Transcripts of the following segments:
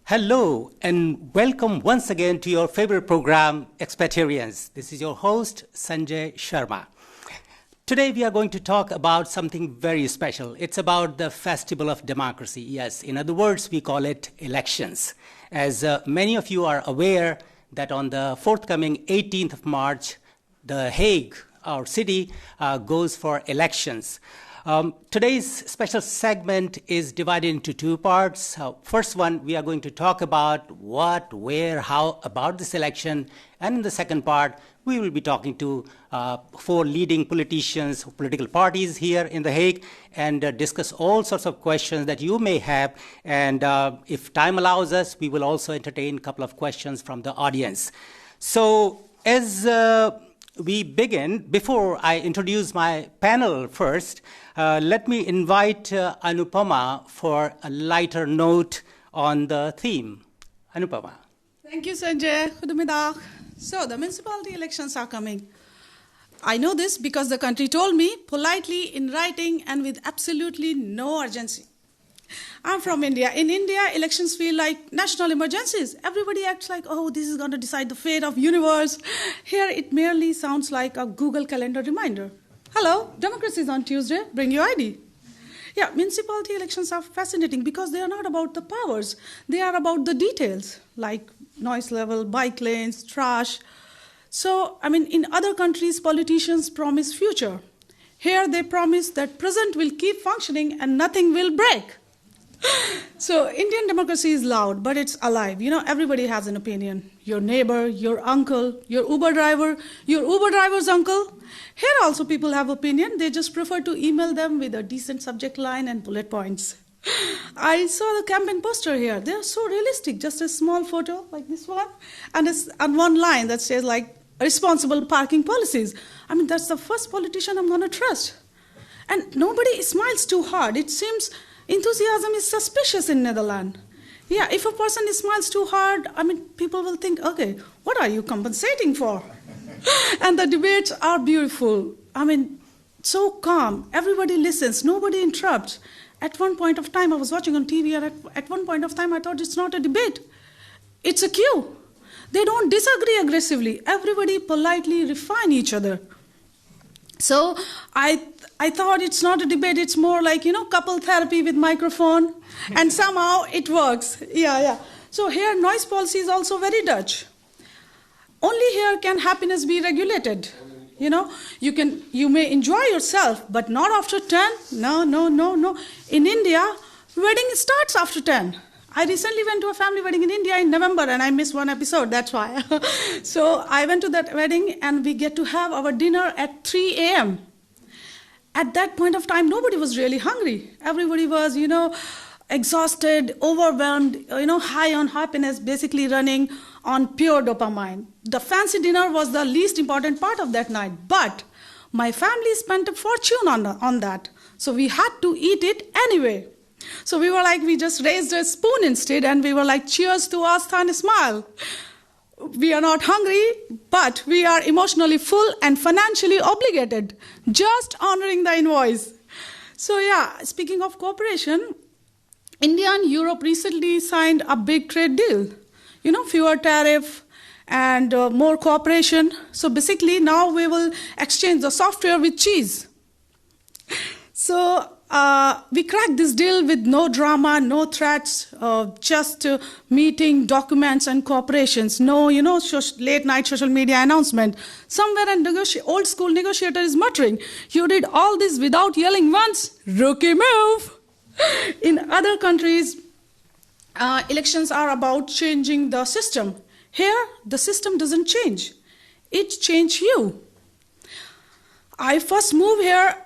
Hello and welcome once again to your favorite program, Expaterience. This is your host, Sanjay Sharma. Today we are going to talk about something very special. It's about the Festival of Democracy. Yes, in other words, we call it elections. As many of you are aware that on the forthcoming 18th of March, the Hague, our city, goes for elections. Today's special segment is divided into two parts. First one, we are going to talk about what, where, how about this election. And in the second part, we will be talking to four leading politicians, political parties here in The Hague, and discuss all sorts of questions that you may have. And if time allows us, we will also entertain a couple of questions from the audience. So as we begin, before I introduce my panel first, let me invite Anupama for a lighter note on the theme. Anupama. Thank you, Sanjay. Goedemiddag. So, the municipality elections are coming. I know this because the country told me politely in writing and with absolutely no urgency. I'm from India. In India, elections feel like national emergencies. Everybody acts like, oh, this is going to decide the fate of the universe. Here, it merely sounds like a Google Calendar reminder. Hello, democracy is on Tuesday. Bring your ID. Yeah, municipality elections are fascinating because they are not about the powers. They are about the details, like noise level, bike lanes, trash. So, in other countries, politicians promise future. Here, they promise that present will keep functioning and nothing will break. So Indian democracy is loud, but it's alive. Everybody has an opinion. Your neighbor, your uncle, your Uber driver's uncle. Here also people have opinion. They just prefer to email them with a decent subject line and bullet points. I saw the campaign poster here. They are so realistic. Just a small photo like this one, and one line that says like responsible parking policies. That's the first politician I'm going to trust. And nobody smiles too hard. It seems enthusiasm is suspicious in Netherlands. Yeah, if a person smiles too hard, people will think, okay, what are you compensating for? And the debates are beautiful. So calm. Everybody listens. Nobody interrupts. At one point of time, I was watching on TV, and at one point of time, I thought it's not a debate. It's a queue. They don't disagree aggressively. Everybody politely refine each other. So I thought it's not a debate, it's more like, couple therapy with microphone, and somehow it works. Yeah. So here, noise policy is also very Dutch. Only here can happiness be regulated. You may enjoy yourself, but not after 10. No. In India, wedding starts after 10. I recently went to a family wedding in India in November, and I missed one episode, that's why. So I went to that wedding, and we get to have our dinner at 3 a.m. At that point of time, nobody was really hungry. Everybody was, exhausted, overwhelmed, high on happiness, basically running on pure dopamine. The fancy dinner was the least important part of that night, but my family spent a fortune on that. So we had to eat it anyway. So we just raised a spoon instead, and we were like, cheers to Astha and smile. We are not hungry, but we are emotionally full and financially obligated, just honoring the invoice. So speaking of cooperation, India and Europe recently signed a big trade deal. Fewer tariff and more cooperation. So basically now we will exchange the software with cheese. So we cracked this deal with no drama, no threats, just meeting, documents, and cooperations. No, late-night social media announcement. Somewhere an old-school negotiator is muttering, you did all this without yelling once. Rookie move. In other countries, elections are about changing the system. Here, the system doesn't change. It changes you. I first moved here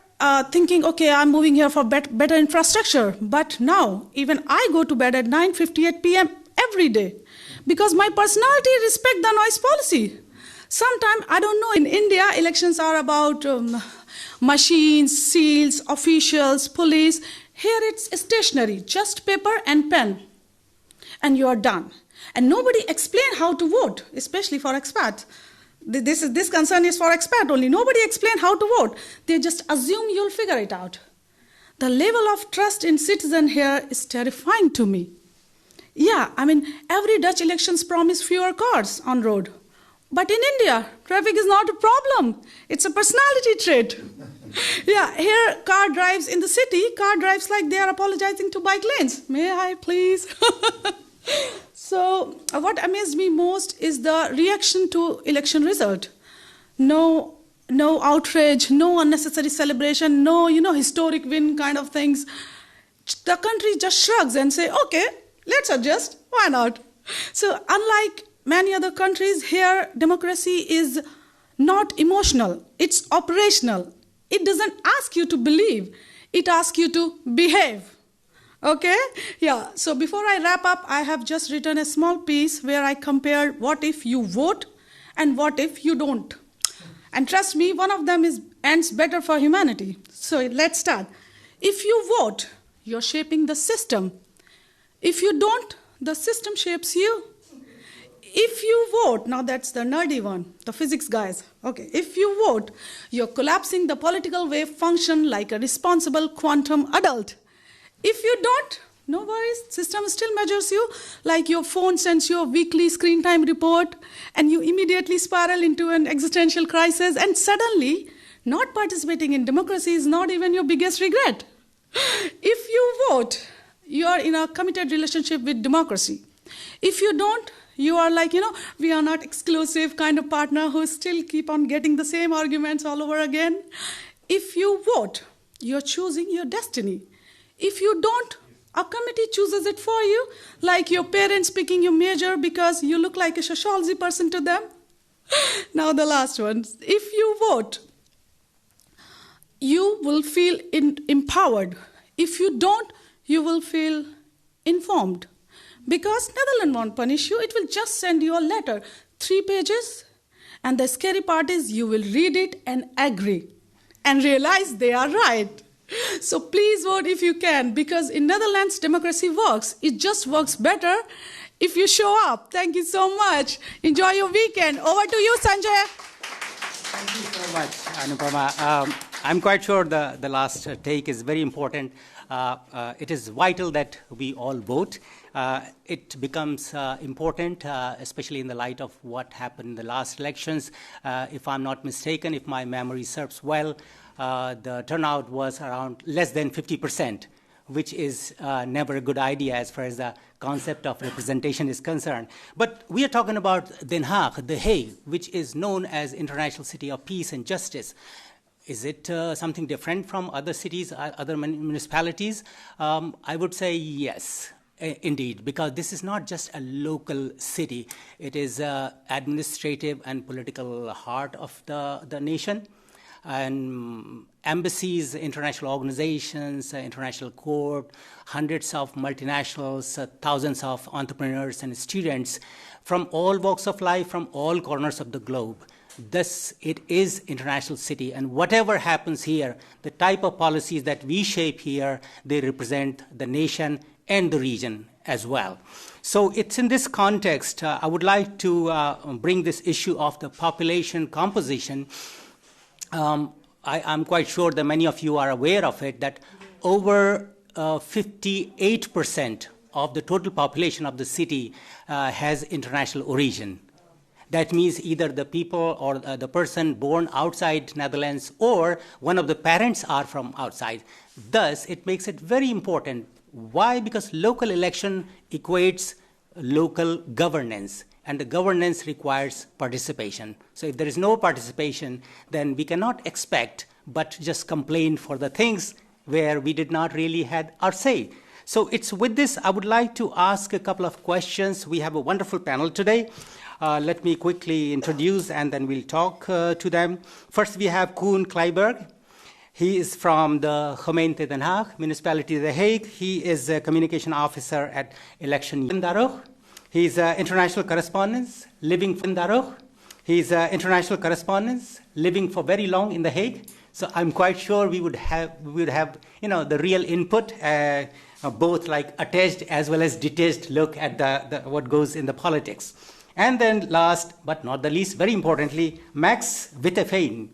thinking, okay, I'm moving here for better infrastructure. But now, even I go to bed at 9:58 p.m. every day because my personality respects the noise policy. Sometimes, I don't know, in India, elections are about machines, seals, officials, police. Here it's stationary, just paper and pen. And you are done. And nobody explains how to vote, especially for expats. This concern is for expat only. Nobody explains how to vote. They just assume you'll figure it out. The level of trust in citizen here is terrifying to me. Yeah, I mean, every Dutch elections promise fewer cars on road. But in India, traffic is not a problem. It's a personality trait. Yeah, here car drives in the city, car drives like they are apologizing to bike lanes. May I please? So what amazed me most is the reaction to election result. No outrage, no unnecessary celebration, no, historic win kind of things. The country just shrugs and say, okay, let's adjust, why not? So unlike many other countries, here democracy is not emotional, it's operational. It doesn't ask you to believe, it asks you to behave. Okay? Yeah, so before I wrap up, I have just written a small piece where I compared what if you vote and what if you don't. And trust me, one of them ends better for humanity. So let's start. If you vote, you're shaping the system. If you don't, the system shapes you. If you vote, now that's the nerdy one, the physics guys. Okay, if you vote, you're collapsing the political wave function like a responsible quantum adult. If you don't, no worries, system still measures you, like your phone sends you a weekly screen time report and you immediately spiral into an existential crisis and suddenly not participating in democracy is not even your biggest regret. If you vote, you are in a committed relationship with democracy. If you don't, you are like, we are not exclusive kind of partner who still keep on getting the same arguments all over again. If you vote, you're choosing your destiny. If you don't, a committee chooses it for you, like your parents picking your major because you look like a sociology person to them. Now the last one. If you vote, you will feel empowered. If you don't, you will feel informed. Because Netherlands won't punish you, it will just send you a letter, 3 pages, and the scary part is you will read it and agree and realize they are right. So please vote if you can, because in Netherlands, democracy works. It just works better if you show up. Thank you so much. Enjoy your weekend. Over to you, Sanjay. Thank you so much, Anupama. I'm quite sure the last take is very important. It is vital that we all vote. It becomes important, especially in the light of what happened in the last elections. If I'm not mistaken, if my memory serves well, the turnout was around less than 50%, which is never a good idea as far as the concept of representation is concerned. But we are talking about Den Haag, The Hague, which is known as International City of Peace and Justice. Is it something different from other cities, other municipalities? I would say yes, indeed, because this is not just a local city. It is administrative and political heart of the nation. And embassies, international organizations, international court, hundreds of multinationals, thousands of entrepreneurs and students from all walks of life, from all corners of the globe. Thus, it is international city, and whatever happens here, the type of policies that we shape here, they represent the nation and the region as well. So it's in this context, I would like to bring this issue of the population composition. I'm quite sure that many of you are aware of it, that over 58% of the total population of the city has international origin. That means either the people or the person born outside Netherlands or one of the parents are from outside. Thus, it makes it very important. Why? Because local election equates local governance, and the governance requires participation. So if there is no participation, then we cannot expect but just complain for the things where we did not really have our say. So it's with this, I would like to ask a couple of questions. We have a wonderful panel today. Let me quickly introduce and then we'll talk to them. First, we have Koen Kleiberg. He is from the Gemeente Den Haag, Municipality of The Hague. He is a communication officer at Election Gemeenteraadsverkiezingen. He's an international correspondent living in Darog. He's an international correspondent living for very long in The Hague. So I'm quite sure we would have the real input, both like attached as well as detached look at what goes in the politics. And then last but not the least, very importantly, Max Witteveen.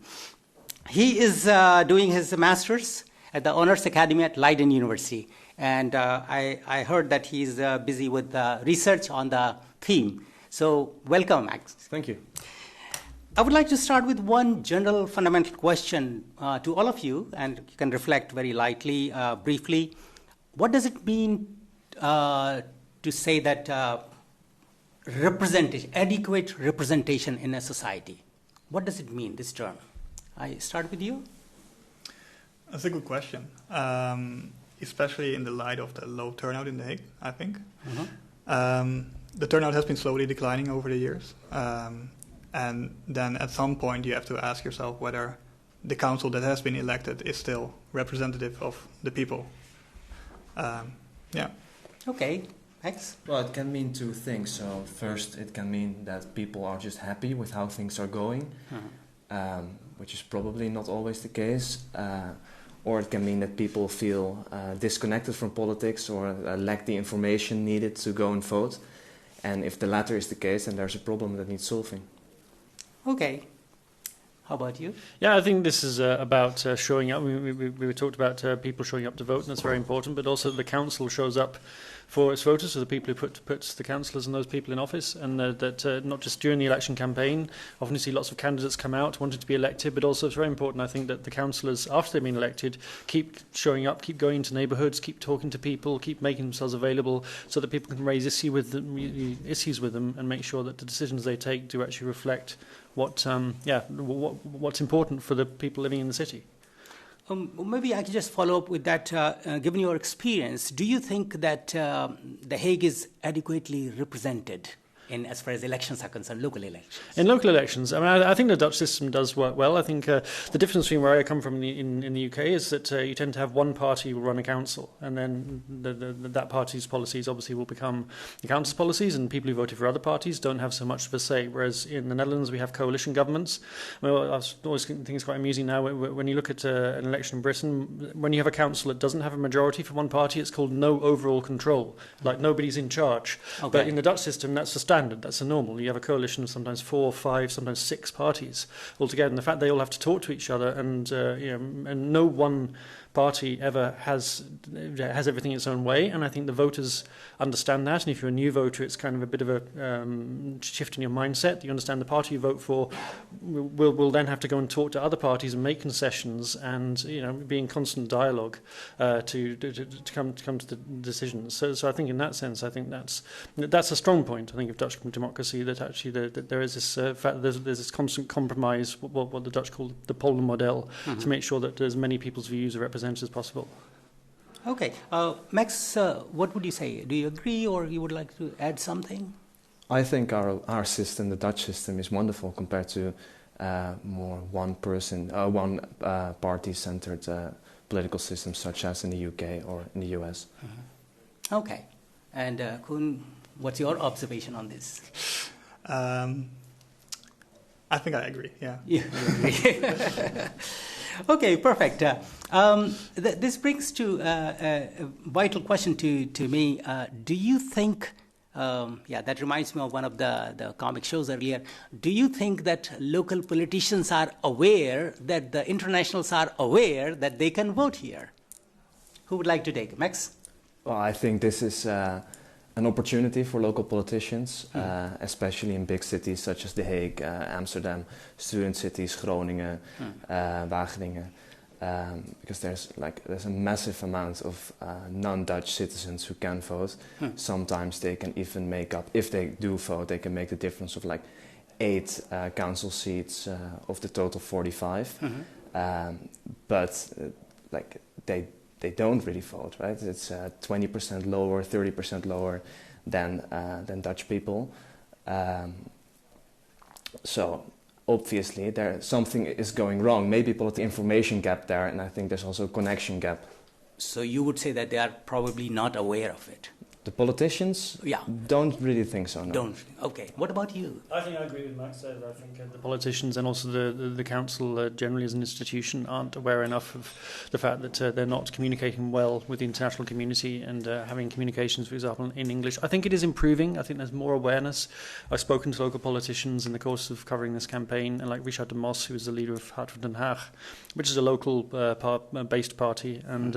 He is doing his master's at the Honors Academy at Leiden University. And I heard that he's busy with research on the theme. So welcome, Max. Thank you. I would like to start with one general fundamental question to all of you, and you can reflect very lightly, briefly. What does it mean to say that adequate representation in a society? What does it mean, this term? I start with you. That's a good question, especially in the light of the low turnout in The Hague, I think. The turnout has been slowly declining over the years. And then at some point you have to ask yourself whether the council that has been elected is still representative of the people. Okay, Max? Well, it can mean two things. So first, it can mean that people are just happy with how things are going, which is probably not always the case. Or it can mean that people feel disconnected from politics or lack the information needed to go and vote. And if the latter is the case, then there's a problem that needs solving. Okay. How about you? Yeah, I think this is about showing up. We talked about people showing up to vote, and that's very important, but also the council shows up for its voters, so the people who put the councillors and those people in office, and that not just during the election campaign. Often you see lots of candidates come out wanting to be elected, but also it's very important, I think, that the councillors, after they've been elected, keep showing up, keep going into neighbourhoods, keep talking to people, keep making themselves available, so that people can raise issues with them and make sure that the decisions they take do actually reflect what's important for the people living in the city. Maybe I can just follow up with that. Given your experience, do you think that The Hague is adequately represented as far as elections are concerned, local elections? In local elections, I mean, I think the Dutch system does work well. I think the difference between where I come from in the UK is that you tend to have one party who will run a council, and then that party's policies obviously will become the council's policies, and people who voted for other parties don't have so much of a say. Whereas in the Netherlands, we have coalition governments. Well, I always think it's quite amusing now when you look at an election in Britain, when you have a council that doesn't have a majority for one party, it's called no overall control, like nobody's in charge. Okay. But in the Dutch system, that's the standard. That's the normal. You have a coalition of sometimes 4, 5, sometimes 6 parties altogether, and the fact they all have to talk to each other, and and no one party ever has everything its own way, and I think the voters understand that. And if you're a new voter, it's kind of a bit of a shift in your mindset. You understand the party you vote for will then have to go and talk to other parties and make concessions, and be in constant dialogue to come to the decisions. So I think in that sense, I think that's a strong point. I think of Dutch democracy, that actually that there is this fact there's this constant compromise, what the Dutch call the poldermodel, to make sure that as many people's views are represented as possible. Okay. Max, what would you say? Do you agree, or you would like to add something? I think our system, the Dutch system, is wonderful compared to more one party-centered political systems such as in the UK or in the US. Okay. And Koen, what's your observation on this? I think I agree, yeah. Okay, perfect. This brings to a vital question to me. Do you think, that reminds me of one of the comic shows earlier, do you think that local politicians are aware, that the internationals are aware that they can vote here? Who would like to take it? Max? Well, I think this is an opportunity for local politicians, especially in big cities such as The Hague, Amsterdam, student cities, Groningen, Wageningen, because there's a massive amount of non-Dutch citizens who can vote. Sometimes they can even make up, if they do vote, they can make the difference of 8 council seats of the total 45. But they don't really vote, right? It's 20% lower, 30% lower than Dutch people. So obviously something is going wrong. Maybe political information gap there, and I think there's also a connection gap. So you would say that they are probably not aware of it? The politicians Yeah. don't really think so, no. Don't. Okay. What about you? I think I agree with Max there. I think the politicians and also the council generally as an institution aren't aware enough of the fact that they're not communicating well with the international community and having communications, for example, in English. I think it is improving. I think there's more awareness. I've spoken to local politicians in the course of covering this campaign, and like Richard de Mos, who is the leader of Hart van den Haag, which is a local based party, and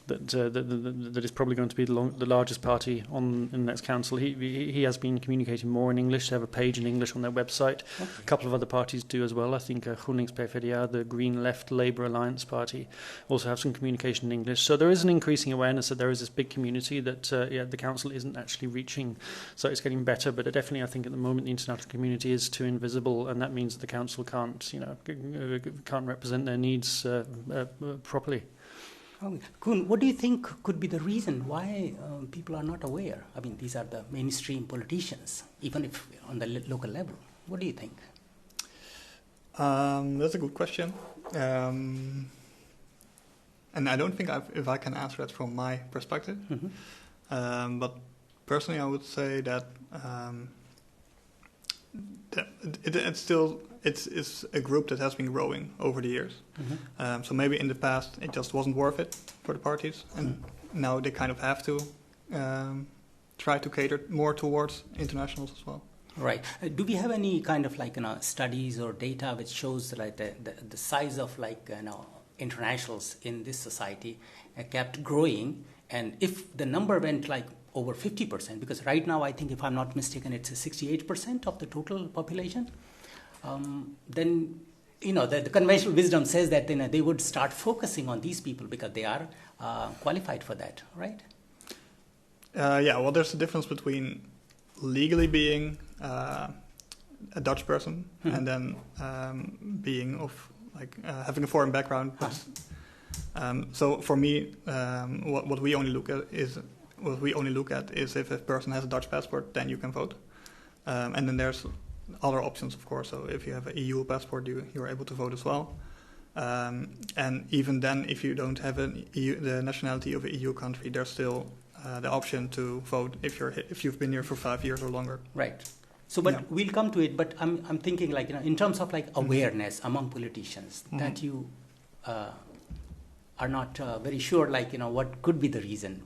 that is probably going to be the largest party in the next council. He has been communicating more in English. They have a page in English on their website. Okay. A couple of other parties do as well. I think GroenLinks PvdA, the Green Left Labour Alliance Party, also have some communication in English. So there is an increasing awareness that there is this big community that the council isn't actually reaching. So it's getting better, but definitely I think at the moment the international community is too invisible, and that means that the council can't represent their needs properly. Koen, what do you think could be the reason why people are not aware? I mean, these are the mainstream politicians, even if on the local level. What do you think? That's a good question. And I don't think if I can answer that from my perspective. Mm-hmm. But personally, I would say that it's a group that has been growing over the years. Mm-hmm. So maybe in the past it just wasn't worth it for the parties, and now they kind of have to try to cater more towards internationals as well. Right. Do we have any kind of studies or data which shows like the size of internationals in this society kept growing, and if the number went over 50%, because right now I think, if I'm not mistaken, it's 68% of the total population, then the conventional wisdom says that they would start focusing on these people because they are qualified for that, right? Well, there's a difference between legally being a Dutch person and then being of having a foreign background. So for me, what we only look at is if a person has a Dutch passport, then you can vote. And then there's other options, of course. So if you have an EU passport, you're able to vote as well. And even then, if you don't have the nationality of an EU country, there's still the option to vote if you've been here for 5 years or longer. Right. So, but we'll come to it. But I'm thinking in terms of awareness among politicians, that you are not very sure what could be the reason.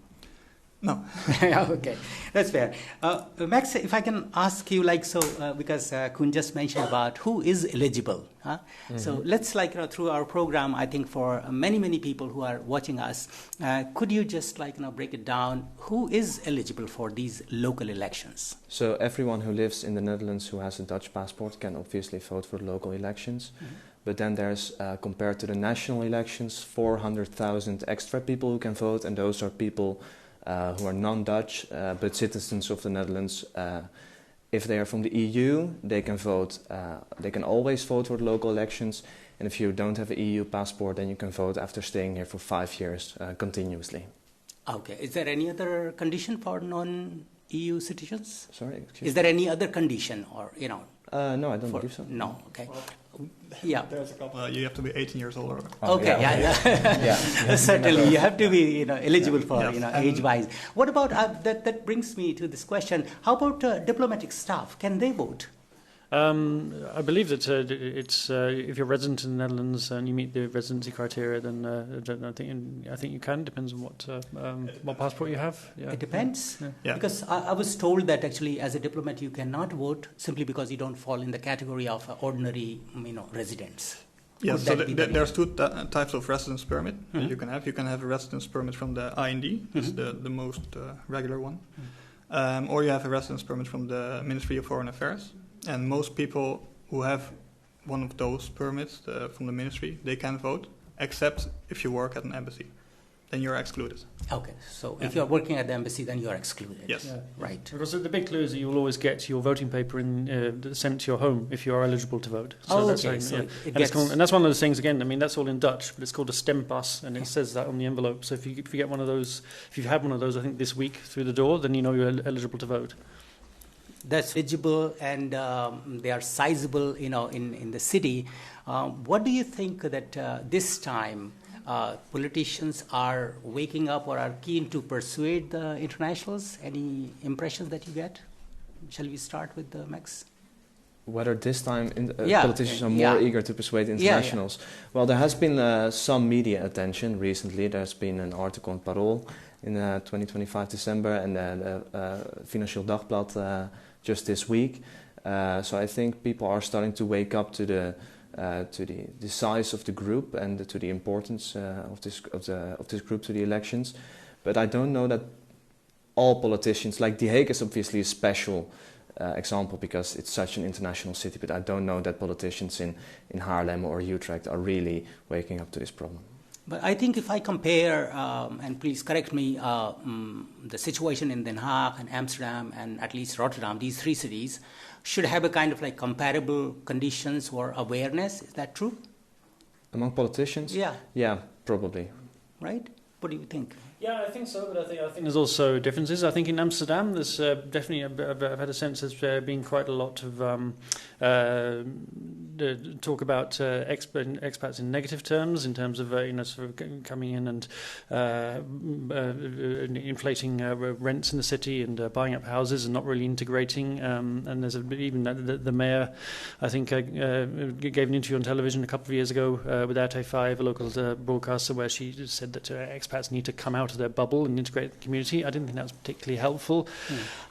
No. Okay, that's fair. Max, if I can ask you, because Koen just mentioned about who is eligible. Mm-hmm. So let's, through our program, I think for many people who are watching us, could you just, break it down? Who is eligible for these local elections? So everyone who lives in the Netherlands who has a Dutch passport can obviously vote for the local elections. Mm-hmm. But then there's, compared to the national elections, 400,000 extra people who can vote, and those are people who are non-Dutch, but citizens of the Netherlands. If they are from the EU, they can vote. They can always vote for the local elections. And if you don't have an EU passport, then you can vote after staying here for 5 years continuously. Okay. Is there any other condition for non-EU citizens? Sorry, excuse me? Is there any other condition, or no, I don't believe so. No. Okay. Yeah, there's a couple. You have to be 18 years old. Okay, yeah. Certainly, you have to be eligible for age-wise. What about that? Brings me to this question: how about diplomatic staff? Can they vote? I believe that it's if you're resident in the Netherlands and you meet the residency criteria, then I think you can. Depends on what passport you have. Yeah. It depends. Yeah. Because I was told that actually, as a diplomat, you cannot vote simply because you don't fall in the category of ordinary, residents. Yes. So there's two types of residence permit that you can have. You can have a residence permit from the IND. It's the most regular one, or you have a residence permit from the Ministry of Foreign Affairs. And most people who have one of those permits from the ministry, they can vote, except if you work at an embassy. Then you're excluded. Okay, so if you're working at the embassy, then you're excluded. Yes. Yeah. Right. Because the big clue is that you'll always get your voting paper sent to your home if you are eligible to vote. So that's okay. And that's one of those things, again, that's all in Dutch, but it's called a stempas, and it says that on the envelope. So if you get one of those, if you've had one of those, I think, this week through the door, then you know you're eligible to vote. That's eligible, and they are sizable, in the city. What do you think that this time politicians are waking up or are keen to persuade the internationals? Any impressions that you get? Shall we start with Max? Whether this time politicians are more eager to persuade internationals. Well, there has been some media attention recently. There's been an article in Parool in 2025 December and Financieel Dagblad just this week. So I think people are starting to wake up to the size of the group and to the importance of this group to the elections. But I don't know that all politicians, like The Hague is obviously a special example because it's such an international city, but I don't know that politicians in Haarlem or Utrecht are really waking up to this problem. But I think if I compare, and please correct me, the situation in Den Haag and Amsterdam and at least Rotterdam, these three cities, should have a kind of like comparable conditions or awareness. Is that true? Among politicians? Yeah. Yeah, probably. Right? What do you think? Yeah, I think so, but I think there's also differences. I think in Amsterdam, there's definitely I've had a sense there's been quite a lot of talk about expats in negative terms, in terms of sort of coming in and inflating rents in the city and buying up houses and not really integrating. And there's even the mayor, I think, gave an interview on television a couple of years ago with RT5, a local broadcaster, where she said that expats need to come out of their bubble and integrate the community. I didn't think that was particularly helpful.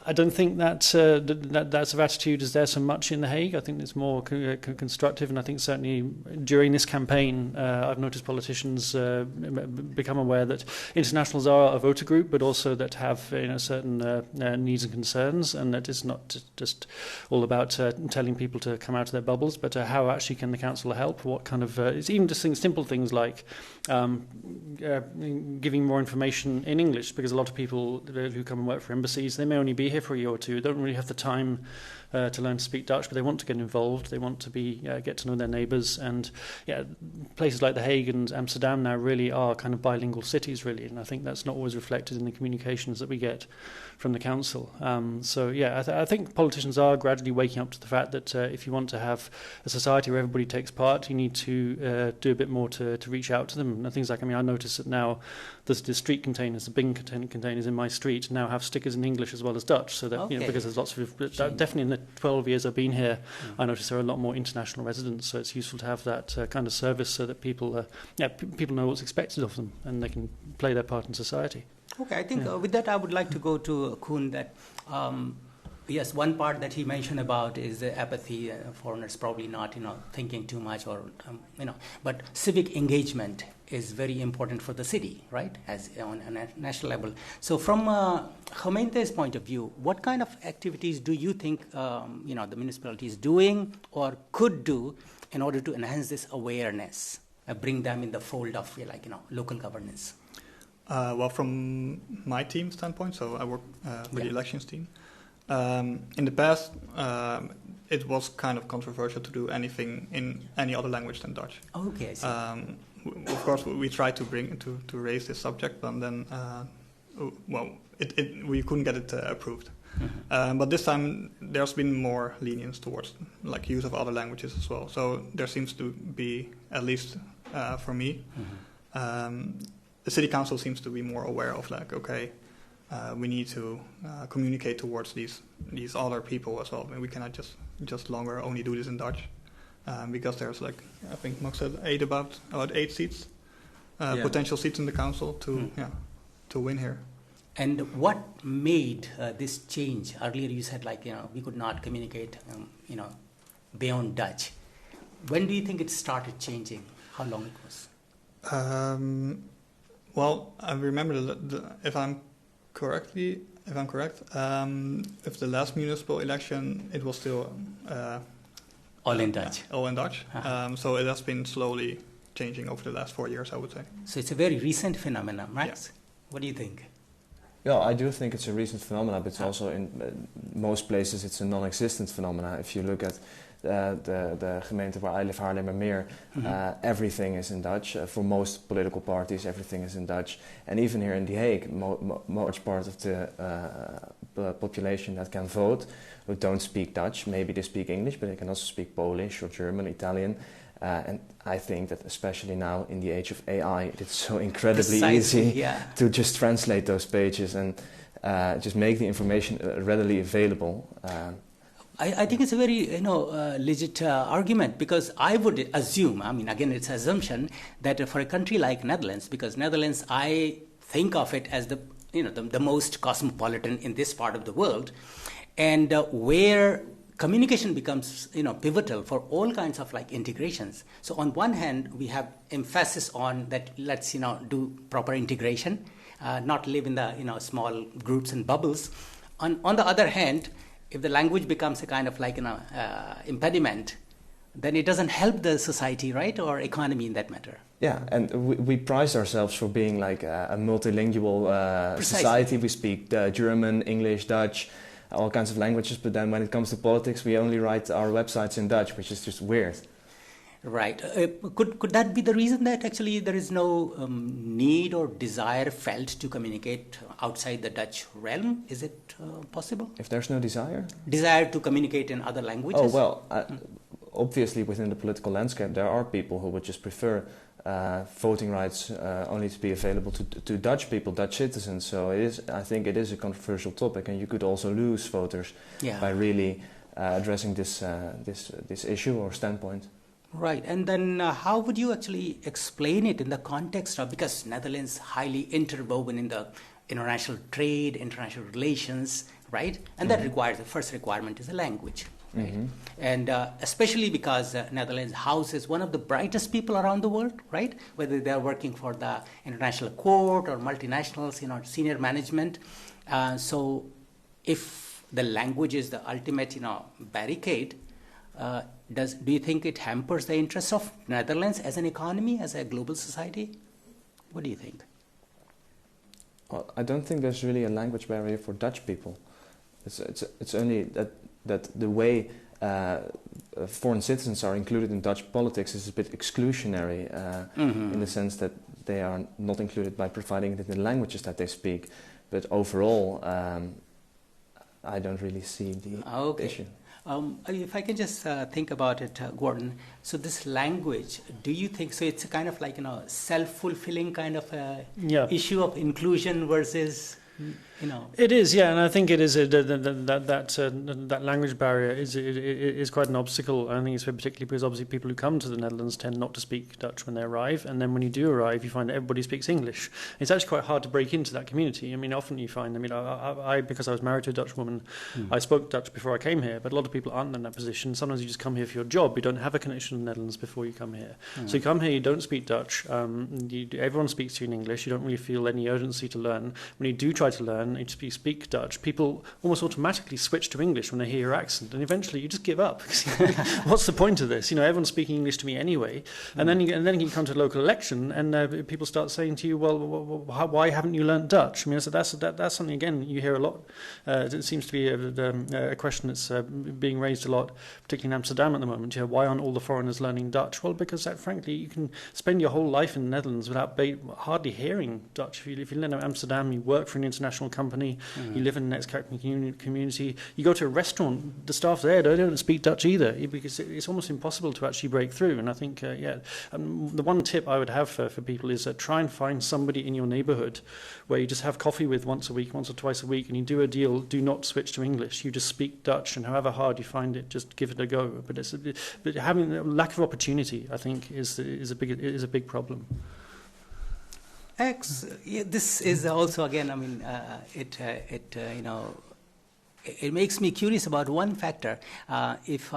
I don't think that sort of attitude is there so much in The Hague. I think it's more constructive, and I think certainly during this campaign, I've noticed politicians become aware that internationals are a voter group, but also that have certain needs and concerns, and that it's not just all about telling people to come out of their bubbles, but how actually can the council help? What kind of it's even just simple things like giving more information in English, because a lot of people who come and work for embassies, they may only be here for a year or two, don't really have the time to learn to speak Dutch, but they want to get involved, they want to get to know their neighbours, and places like The Hague and Amsterdam now really are kind of bilingual cities, really, and I think that's not always reflected in the communications that we get from the council. I think politicians are gradually waking up to the fact that if you want to have a society where everybody takes part, you need to do a bit more to reach out to them. And things like, I notice that now the street containers, the bin containers in my street now have stickers in English as well as Dutch, so that because there's lots of definitely in the 12 years I've been here, I notice there are a lot more international residents, so it's useful to have that kind of service so that people know what's expected of them and they can play their part in society. Okay, I think with that I would like to go to Koen, that yes, one part that he mentioned about is the apathy, foreigners probably not thinking too much, or but civic engagement is very important for the city, right, as on a national level. So from Gemeente's point of view, what kind of activities do you think the municipality is doing or could do in order to enhance this awareness, bring them in the fold of local governance? Well, from my team standpoint, so I work with the elections team. In the past, it was kind of controversial to do anything in any other language than Dutch. Okay, I see. Of course, we tried to raise this subject, but then we couldn't get it approved. Mm-hmm. But this time, there's been more lenience towards use of other languages as well. So there seems to be, at least for me, the city council seems to be more aware of we need to communicate towards these other people as well. I mean, we cannot just longer only do this in Dutch, because there's I think Max said about 8 seats, potential seats in the council to win here. And what made this change? Earlier you said we could not communicate beyond Dutch. When do you think it started changing? How long it was? Well, I remember if I'm correct, if the last municipal election, it was still all in Dutch. All in Dutch. So it has been slowly changing over the last 4 years, I would say. So it's a very recent phenomenon, Max. Yeah. What do you think? Yeah, I do think it's a recent phenomenon, but it's also in most places it's a non-existent phenomenon. If you look at the gemeente where I live, Haarlemmermeer, everything is in Dutch. For most political parties, everything is in Dutch. And even here in The Hague, much part of the population that can vote who don't speak Dutch. Maybe they speak English, but they can also speak Polish or German, Italian. And I think that especially now in the age of AI, it's so incredibly Precisely, easy to just translate those pages and just make the information readily available. I think it's a very legit argument, because I would assume, I mean, again, it's an assumption that for a country like Netherlands, because Netherlands, I think of it as the most cosmopolitan in this part of the world, and where communication becomes pivotal for all kinds of like integrations. So on one hand, we have emphasis on that, let's do proper integration, not live in the small groups and bubbles. On the other hand, if the language becomes a kind of like impediment, then it doesn't help the society, right, or economy in that matter. Yeah, and we prize ourselves for being like a multilingual society. We speak German, English, Dutch, all kinds of languages, but then when it comes to politics, we only write our websites in Dutch, which is just weird. Right. Could that be the reason that actually there is no need or desire felt to communicate outside the Dutch realm? Is it possible? If there's no desire? Desire to communicate in other languages? Oh, well, obviously within the political landscape there are people who would just prefer voting rights only to be available to Dutch people, Dutch citizens. So I think it is a controversial topic, and you could also lose voters by really addressing this issue or standpoint. Right, and then how would you actually explain it in the context of, because Netherlands highly interwoven in the international trade, international relations, right? And that requires, the first requirement is the language, right? And especially because Netherlands houses one of the brightest people around the world, right? Whether they're working for the international court or multinationals, senior management. So if the language is the ultimate, barricade, do you think it hampers the interests of Netherlands as an economy, as a global society? What do you think? Well, I don't think there's really a language barrier for Dutch people. It's only that the way foreign citizens are included in Dutch politics is a bit exclusionary in the sense that they are not included by providing it in the languages that they speak. But overall, I don't really see the issue. If I can just think about it, Gordon, so this language, do you think, so it's a kind of like, self-fulfilling kind of issue of inclusion versus, It is, yeah, and I think it is that language barrier is quite an obstacle. I think it's particularly because obviously people who come to the Netherlands tend not to speak Dutch when they arrive, and then when you do arrive, you find that everybody speaks English. It's actually quite hard to break into that community. I mean, often you find, I because I was married to a Dutch woman, I spoke Dutch before I came here, but a lot of people aren't in that position. Sometimes you just come here for your job. You don't have a connection to the Netherlands before you come here. So you come here, you don't speak Dutch. Everyone speaks to you in English. You don't really feel any urgency to learn. When you do try to learn, you speak Dutch, people almost automatically switch to English when they hear your accent, and eventually you just give up. What's the point of this? Everyone's speaking English to me anyway. And then you come to a local election, and people start saying to you, well, why haven't you learnt Dutch? I mean, so that's something, again, you hear a lot. It seems to be a question that's being raised a lot, particularly in Amsterdam at the moment. Why aren't all the foreigners learning Dutch? Well, because frankly, you can spend your whole life in the Netherlands without hardly hearing Dutch. If you live in Amsterdam, you work for an international company, you live in an expat community, you go to a restaurant, the staff there, they don't speak Dutch either, because it's almost impossible to actually break through. And I think, the one tip I would have for people is try and find somebody in your neighbourhood where you just have coffee with once or twice a week, and you do a deal, do not switch to English. You just speak Dutch, and however hard you find it, just give it a go. But having a lack of opportunity, I think, is a big problem. This is also, again, I mean, it makes me curious about one factor. If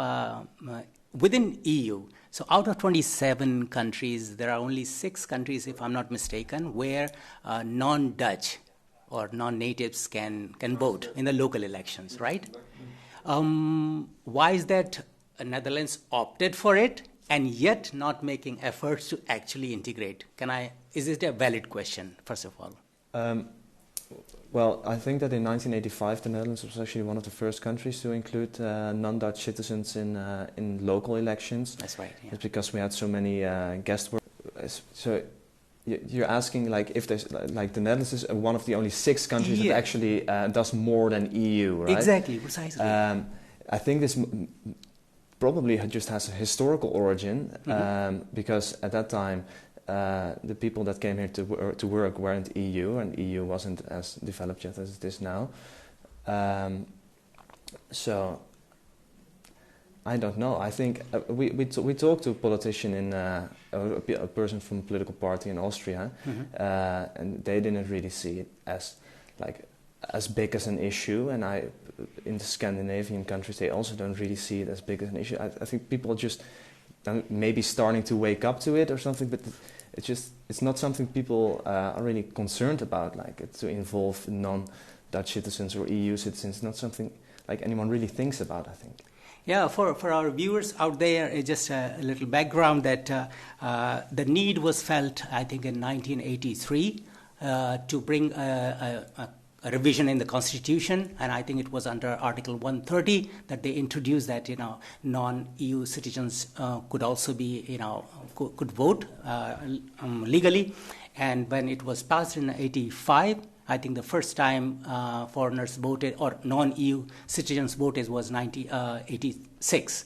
within EU, so out of 27 countries, there are only 6 countries, if I'm not mistaken, where non-Dutch or non-natives can vote in the local elections, right? Why is that Netherlands opted for it and yet not making efforts to actually integrate? Is it a valid question, first of all? Well, I think that in 1985 the Netherlands was actually one of the first countries to include non-Dutch citizens in local elections. That's right. Yeah. It's because we had so many guest workers. So you're asking, like, if there's like the Netherlands is one of the only 6 countries that actually does more than EU, right? Exactly, precisely. I think this probably just has a historical origin, because at that time the people that came here to work weren't EU, and EU wasn't as developed yet as it is now. So I don't know. I think we talked to a politician a person from a political party in Austria, and they didn't really see it as big as an issue, and in the Scandinavian countries they also don't really see it as big as an issue. I think people just maybe starting to wake up to it or something, but it's not something people are really concerned about, to involve non-Dutch citizens or EU citizens. Not something like anyone really thinks about, I think. Yeah, for our viewers out there, just a little background that the need was felt, I think, in 1983 to bring a revision in the Constitution, and I think it was under Article 130 that they introduced that non-EU citizens could also be could vote legally, and when it was passed in '85, I think the first time foreigners voted or non-EU citizens voted was 1986.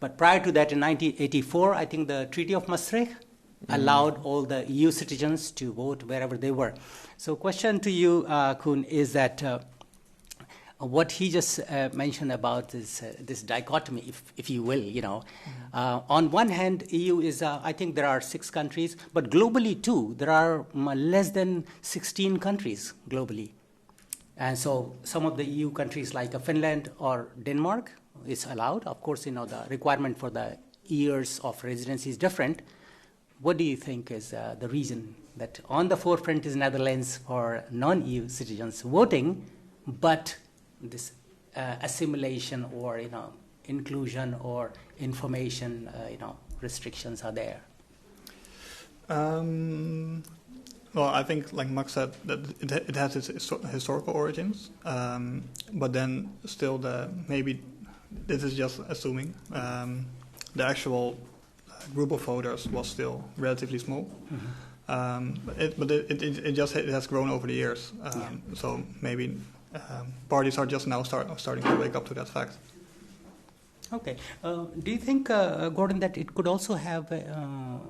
But prior to that, in 1984, I think the Treaty of Maastricht allowed all the EU citizens to vote wherever they were. So question to you, Koen, is that what he just mentioned about this dichotomy, if you will, on one hand, EU is, I think there are 6 countries, but globally too, there are less than 16 countries globally. And so some of the EU countries like Finland or Denmark is allowed. Of course, the requirement for the years of residency is different. What do you think is the reason that on the forefront is Netherlands for non-EU citizens voting, but this assimilation or inclusion or information restrictions are there? Well, I think, like Max said, that it has its historical origins, but then still maybe this is just assuming the actual group of voters was still relatively small. But it has grown over the years. So maybe parties are just now starting to wake up to that fact. Okay. Do you think, Gordon, that it could also have a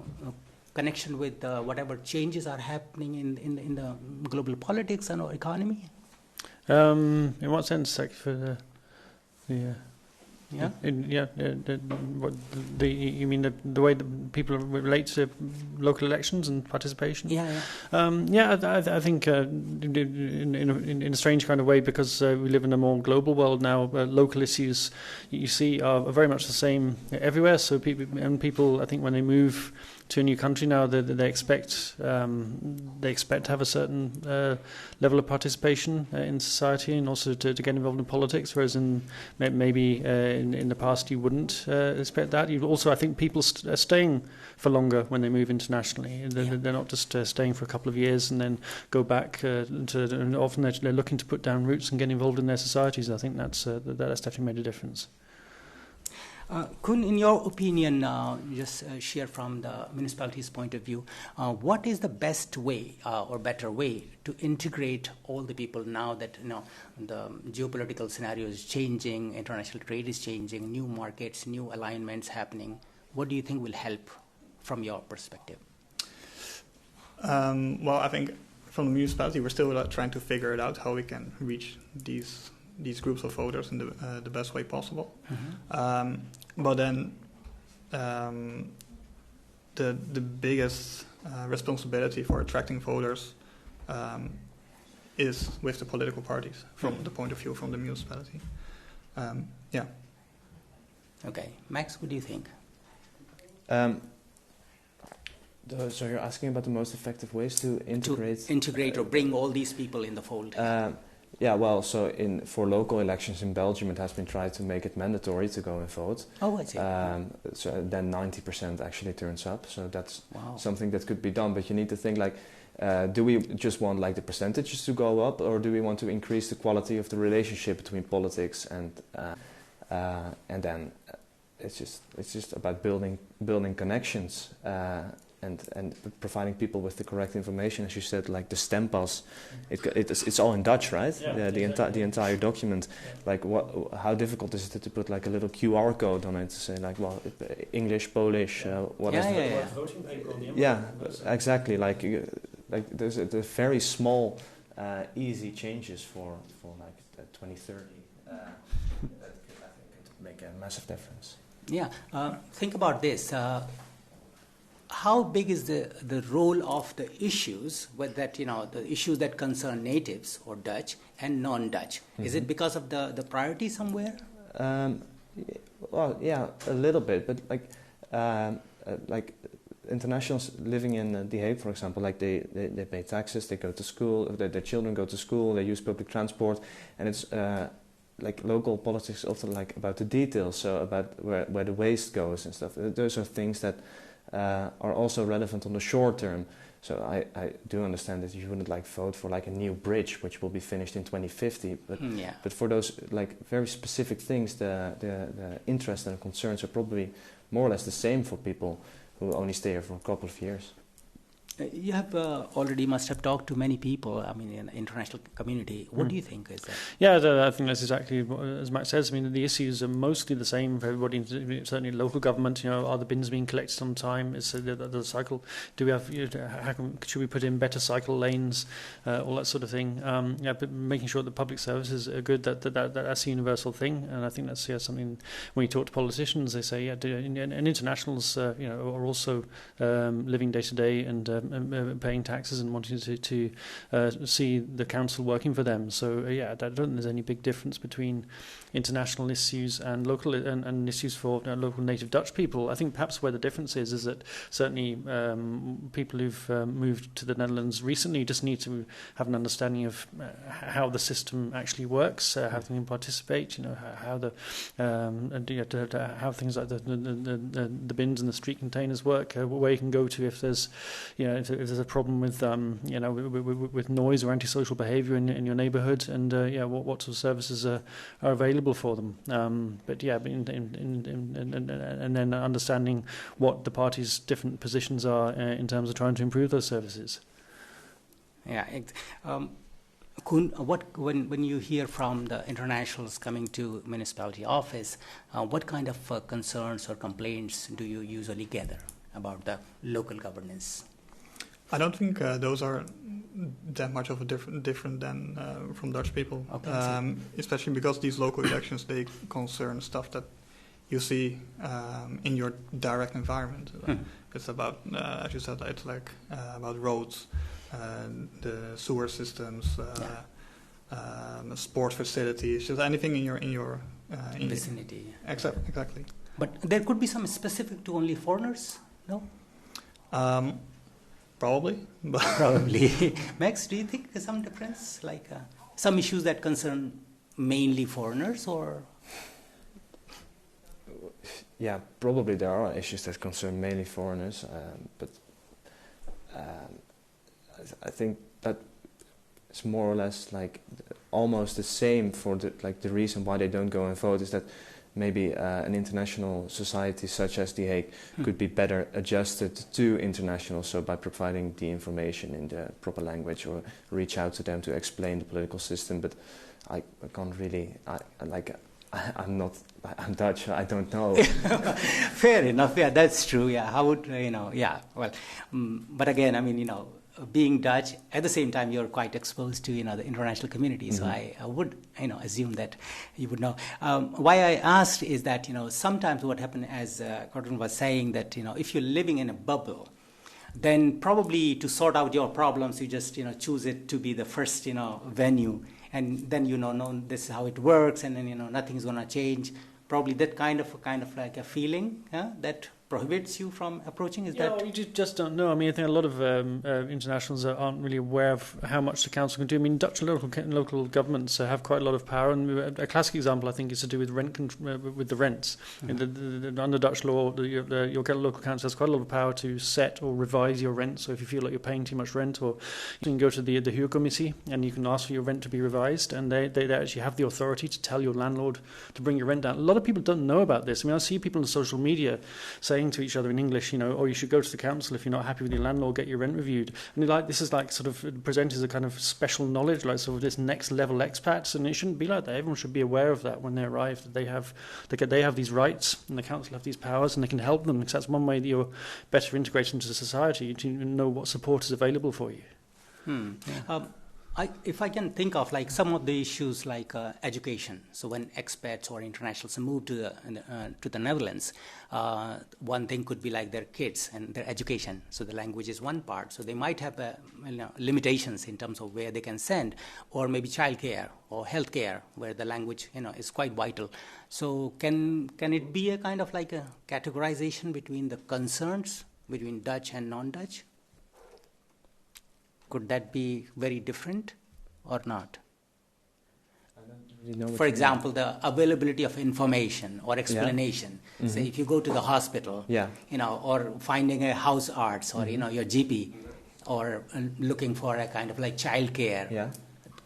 connection with whatever changes are happening in the global politics and our economy? In what sense, like for the Yeah. You mean the way that people relate to local elections and participation? I think in a strange kind of way, because we live in a more global world now. Local issues you see are very much the same everywhere. So people, I think, when they move to a new country now, they expect to have a certain level of participation in society, and also to get involved in politics. Whereas maybe in the past you wouldn't expect that. You also, I think, people are staying for longer when they move internationally. They're not just staying for a couple of years and then go back and often they're looking to put down roots and get involved in their societies. I think that's definitely made a difference. Koen, in your opinion, just share from the municipality's point of view, what is the best way or better way to integrate all the people now that the geopolitical scenario is changing, international trade is changing, new markets, new alignments happening? What do you think will help from your perspective? Well, I think from the municipality, we're still trying to figure it out how we can reach these groups of voters in the best way possible. But then the biggest responsibility for attracting voters is with the political parties from the point of view from the municipality. Okay. Max, what do you think? So you're asking about the most effective ways to integrate or bring all these people in the fold. Well, so for local elections in Belgium, it has been tried to make it mandatory to go and vote. Oh, I see. So then 90% actually turns up. So that's something that could be done. But you need to think do we just want the percentages to go up, or do we want to increase the quality of the relationship between politics and then it's just about building connections. and providing people with the correct information, as you said, like the stempas, it's all in Dutch, right? Yeah, The entire document. Yeah. Like, how difficult is it to put like a little QR code on it to say like, well, English, Polish, what is it? Voting paper on the envelope. Yeah, exactly. Like there's very small, easy changes for like 2030. That could, I think, make a massive difference. Yeah, think about this. How big is the role of the issues the issues that concern natives or Dutch and non-Dutch? Is it because of the priority somewhere? Well, yeah, a little bit, but like internationals living in The Hague, for example, like they pay taxes, they go to school, their children go to school, they use public transport, and it's like local politics often like about the details, so about where the waste goes and stuff. Those are things that are also relevant on the short term. So I do understand that you wouldn't like vote for like a new bridge which will be finished in 2050, but for those like very specific things, the interest and concerns are probably more or less the same for people who only stay here for a couple of years. You have must have talked to many people, I mean, in the international community. What do you think is that? Yeah, I think that's exactly what, as Max says. I mean, the issues are mostly the same for everybody, certainly local government. You know, are the bins being collected on time? Is the cycle, do we have, should we put in better cycle lanes, all that sort of thing. But making sure that public services are good, that's a universal thing. And I think that's something, when you talk to politicians, they say, and internationals, are also living day to day and paying taxes and wanting to see the council working for them. So I don't think there's any big difference between international issues and local and issues for local native Dutch people. I think perhaps where the difference is that certainly people who've moved to the Netherlands recently just need to have an understanding of how the system actually works, how they can participate, how how things like the bins and the street containers work, where you can go to if there's if there's a problem with with noise or antisocial behaviour in your neighbourhood, and what sort of services are available for them. And then understanding what the party's different positions are in terms of trying to improve those services. Yeah. Koen, when you hear from the internationals coming to municipality office, what kind of concerns or complaints do you usually gather about the local governance? I don't think those are that much of a different than from Dutch people, especially because these local elections, they concern stuff that you see in your direct environment. It's about, as you said, it's like about roads, the sewer systems, sports facilities, just anything in your vicinity. Exactly. But there could be some specific to only foreigners, no? Probably. Probably. Max, do you think there's some difference? Like some issues that concern mainly foreigners, or? Yeah, probably there are issues that concern mainly foreigners, but I think that it's more or less like almost the same for the reason why they don't go and vote is that maybe an international society such as The Hague could be better adjusted to internationals, so by providing the information in the proper language or reach out to them to explain the political system. But I can't really, I'm Dutch, I don't know. Fair enough, yeah, that's true, yeah. How would, well, but again, I mean, being Dutch, at the same time, you're quite exposed to, the international community. So I would, assume that you would know. Why I asked is that, sometimes what happened, as Gordon was saying, that, if you're living in a bubble, then probably to sort out your problems, you just, choose it to be the first, venue. And then, no, this is how it works, and then, nothing's going to change. Probably that kind of like a feeling that prohibits you from approaching? You just don't know. I mean, I think a lot of internationals aren't really aware of how much the council can do. I mean, Dutch local governments have quite a lot of power, and a classic example, I think, is to do with with the rents. Under Dutch law, your local council has quite a lot of power to set or revise your rent. So if you feel like you're paying too much rent, or you can go to the Huurcommissie and you can ask for your rent to be revised, and they actually have the authority to tell your landlord to bring your rent down. A lot of people don't know about this. I mean, I see people on social media saying, saying to each other in English, oh, you should go to the council if you're not happy with your landlord, get your rent reviewed. And this is like sort of presented as a kind of special knowledge, like sort of this next level expats, and it shouldn't be like that. Everyone should be aware of that when they arrive, that they have these rights and the council have these powers, and they can help them, because that's one way that you're better integrated into society, to know what support is available for you. If I can think of like some of the issues like education. So when expats or internationals move to the Netherlands, one thing could be like their kids and their education. So the language is one part. So they might have limitations in terms of where they can send, or maybe childcare or healthcare, where the language is quite vital. So can it be a kind of like a categorization between the concerns between Dutch and non-Dutch? Could that be very different or not? I don't really know. For example, the availability of information or explanation. Yeah. Say if you go to the hospital, or finding a house arts or your GP, or looking for a kind of like childcare. Yeah.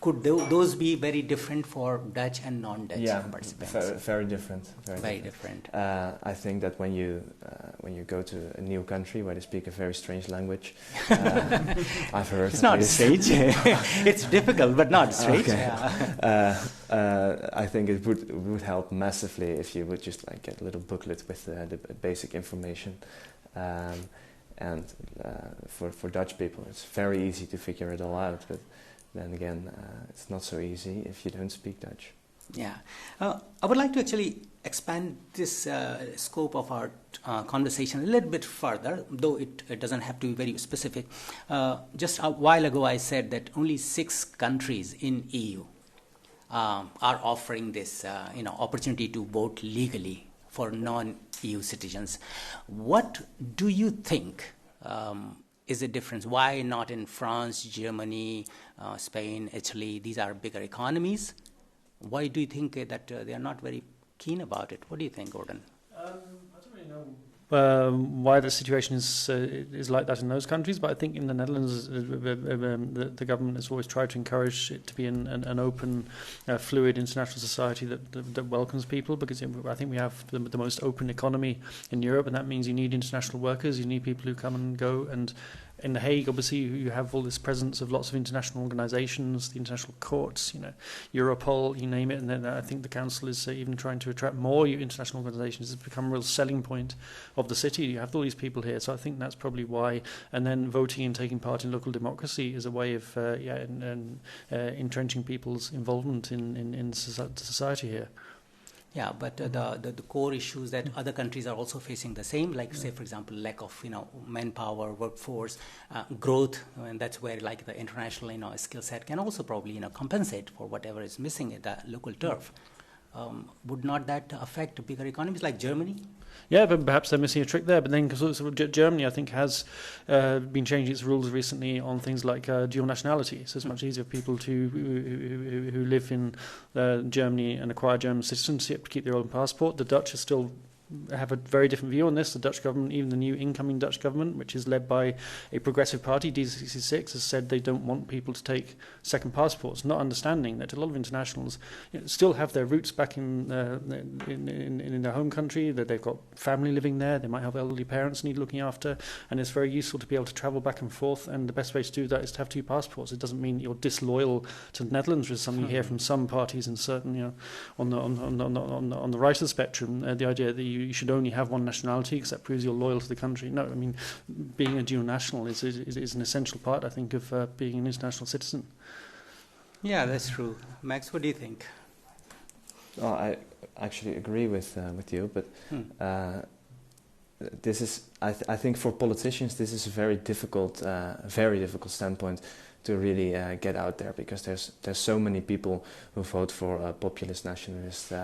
Could those be very different for Dutch and non-Dutch participants? Very different. Very different. I think that when you go to a new country where they speak a very strange language, I've heard it's not strange. It's difficult, but not strange. Okay. Yeah. I think it would help massively if you would just like get a little booklet with the basic information. And for Dutch people, it's very easy to figure it all out, but then again, it's not so easy if you don't speak Dutch. Yeah. I would like to actually expand this scope of our conversation a little bit further, though it doesn't have to be very specific. Just a while ago, I said that only 6 countries in EU are offering this opportunity to vote legally for non-EU citizens. What do you think is the difference? Why not in France, Germany, Spain, Italy? These are bigger economies. Why do you think that they are not very keen about it? What do you think, Gordon? I don't really know why the situation is like that in those countries, but I think in the Netherlands, the government has always tried to encourage it to be an open, fluid international society that welcomes people, because I think we have the most open economy in Europe, and that means you need international workers, you need people who come and go, and in The Hague, obviously, you have all this presence of lots of international organisations, the international courts, Europol, you name it, and then I think the council is even trying to attract more international organisations. It's become a real selling point of the city. You have all these people here, so I think that's probably why. And then voting and taking part in local democracy is a way of entrenching people's involvement in society here. Yeah, but the core issues that other countries are also facing the same, like say for example lack of manpower, workforce, growth, and that's where like the international skill set can also probably compensate for whatever is missing at the local turf. Would not that affect bigger economies like Germany? Yeah, but perhaps they're missing a trick there. But then Germany, I think, has been changing its rules recently on things like dual nationality. So it's much easier for people who live in Germany and acquire German citizenship to keep their own passport. The Dutch are still have a very different view on this. The Dutch government, even the new incoming Dutch government, which is led by a progressive party, D66, has said they don't want people to take second passports, not understanding that a lot of internationals still have their roots back in their home country, that they've got family living there, they might have elderly parents need looking after, and it's very useful to be able to travel back and forth, and the best way to do that is to have 2 passports. It doesn't mean you're disloyal to the Netherlands, which is something you hear from some parties in certain, on the right of the spectrum, the idea that you should only have one nationality because that proves you're loyal to the country. No, I mean, being a dual national is an essential part, I think, of being an international citizen. Yeah, that's true. Max, what do you think? Oh, I actually agree with you, but this is, I think for politicians, this is a very difficult standpoint to really get out there, because there's so many people who vote for populist nationalist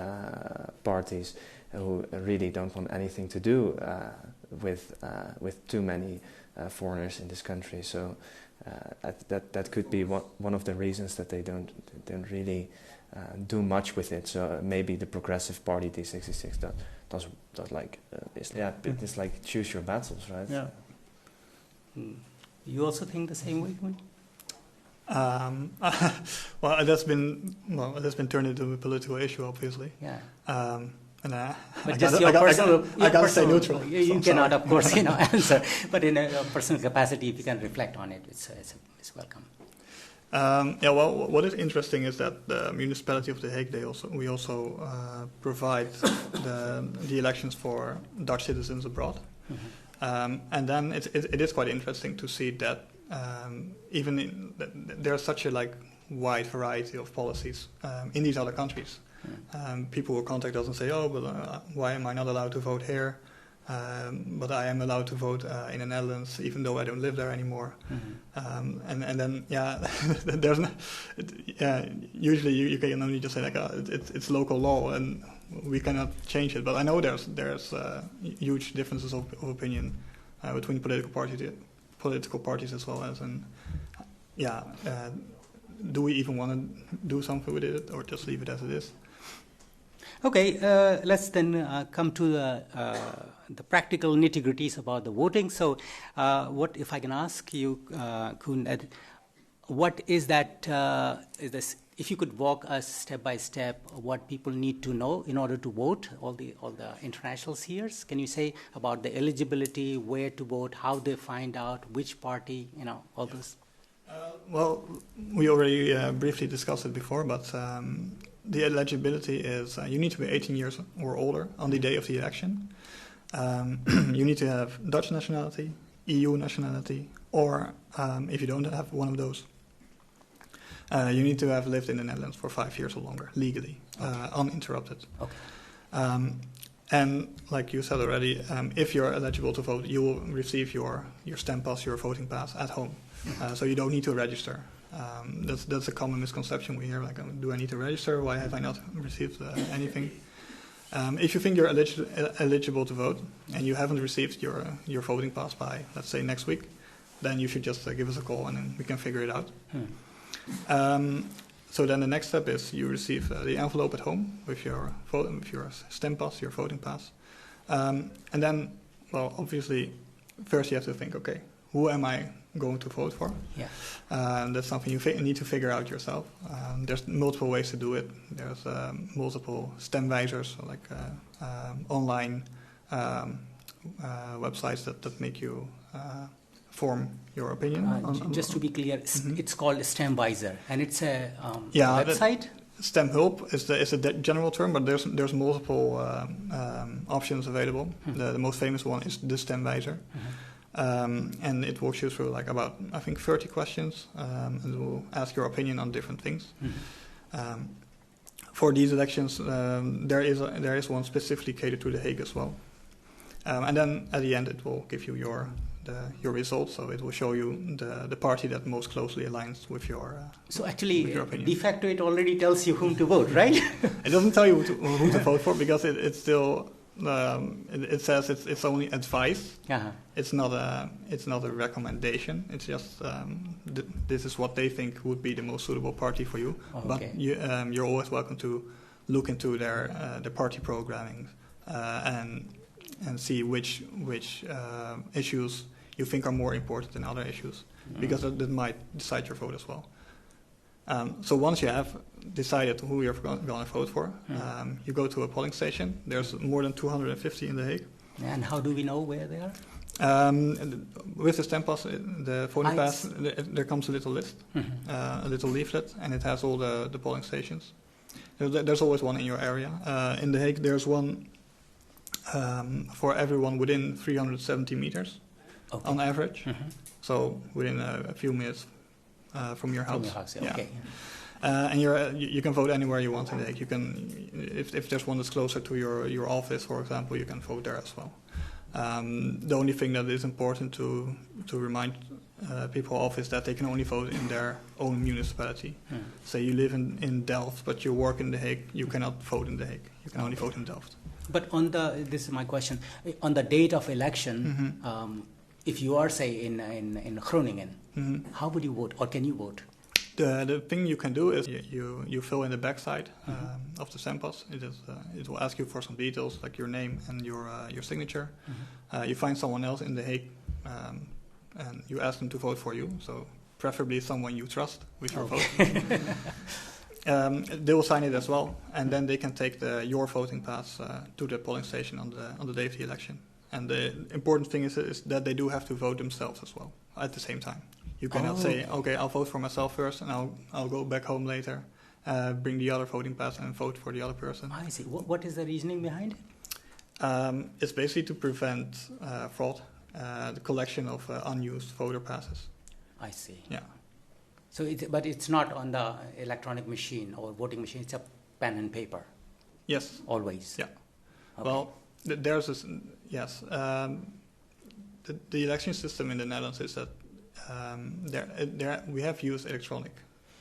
parties who really don't want anything to do with too many foreigners in this country. So that could be one of the reasons that they don't really do much with it. So maybe the Progressive Party, D66, does like this. Yeah, it's like choose your battles, right? Yeah. You also think the same way, Quinn? Well, that's been turned into a political issue, obviously. Yeah. And but just your personal, I gotta stay neutral. You cannot, of course, answer. But in a personal capacity, if you can reflect on it, it's welcome. Well, what is interesting is that the municipality of The Hague, we also provide the elections for Dutch citizens abroad. Mm-hmm. And then it is quite interesting to see that there's such a wide variety of policies in these other countries. People will contact us and say, "Oh, but why am I not allowed to vote here? But I am allowed to vote in the Netherlands, even though I don't live there anymore." Mm-hmm. And then there's usually you can only just say it's local law and we cannot change it. But I know there's huge differences of opinion between political parties as well as do we even want to do something with it or just leave it as it is? Okay, let's then come to the practical nitty-gritties about the voting. So what, if I can ask you, Koen, what is that, if you could walk us step by step what people need to know in order to vote, all the international seers, can you say about the eligibility, where to vote, how they find out, which party, all this? Well, we already briefly discussed it before, but the eligibility is you need to be 18 years or older on the day of the election. You need to have Dutch nationality, EU nationality, or if you don't have one of those, you need to have lived in the Netherlands for 5 years or longer, legally, uninterrupted. Okay. And like you said already, if you're eligible to vote, you will receive your stamp pass, your voting pass at home. So you don't need to register. That's a common misconception we hear, do I need to register? Why have I not received anything? If you think you're eligible to vote and you haven't received your voting pass by, let's say, next week, then you should just give us a call and then we can figure it out. So then the next step is you receive the envelope at home with your stamp pass, your voting pass. And then, well, obviously, first you have to think, okay, who am I going to vote for? Yeah. That's something you need to figure out yourself. There's multiple ways to do it. There's multiple stemwijzers, like online websites that make you form your opinion. Just to be clear, it's called Stemwijzer, and it's a website? Stemhulp is the general term, but there's multiple options available. The most famous one is the Stemwijzer. And it walks you through about, I think, 30 questions, and it will ask your opinion on different things. For these elections, there is one specifically catered to The Hague as well. And then at the end, it will give you your results, so it will show you the party that most closely aligns with your So actually, with your opinion. De facto, it already tells you whom to vote, right? It doesn't tell you who to vote for because it's still it says it's only advice. Uh-huh. It's not a recommendation. It's just this is what they think would be the most suitable party for you. Oh, okay. But you're always welcome to look into their party programming and see which issues you think are more important than other issues, because that might decide your vote as well. So once you have decided who you're going to vote for, you go to a polling station. There's more than 250 in The Hague. And how do we know where they are? With the stamp pass, the voting pass, there comes a little list, a little leaflet, and it has all the polling stations. There's always one in your area. In The Hague, there's one for everyone within 370 meters on average. So within a few minutes from your house. From your house, yeah. Okay. And you can vote anywhere you want in The Hague. You can, if there's one that's closer to your office, for example, you can vote there as well. The only thing that is important to remind people of is that they can only vote in their own municipality. Say you live in Delft, but you work in The Hague, you cannot vote in The Hague. You can only vote in Delft. But this is my question, on the date of election, if you are, say, in Groningen, how would you vote, or can you vote? The thing you can do is you fill in the backside of the stamp pass. It will ask you for some details like your name and your signature. You find someone else in The Hague, and you ask them to vote for you. So preferably someone you trust with your vote. They will sign it as well, and then they can take your voting pass to the polling station on the day of the election. And the important thing is that they do have to vote themselves as well at the same time. You cannot say, okay, I'll vote for myself first, and I'll go back home later, bring the other voting pass, and vote for the other person. I see. What is the reasoning behind it? It's basically to prevent fraud, the collection of unused voter passes. I see. Yeah. So, but it's not on the electronic machine or voting machine. It's a pen and paper. Yes. Always. Yeah. Okay. Well, there's this. Yes. The election system in the Netherlands is that we have used electronic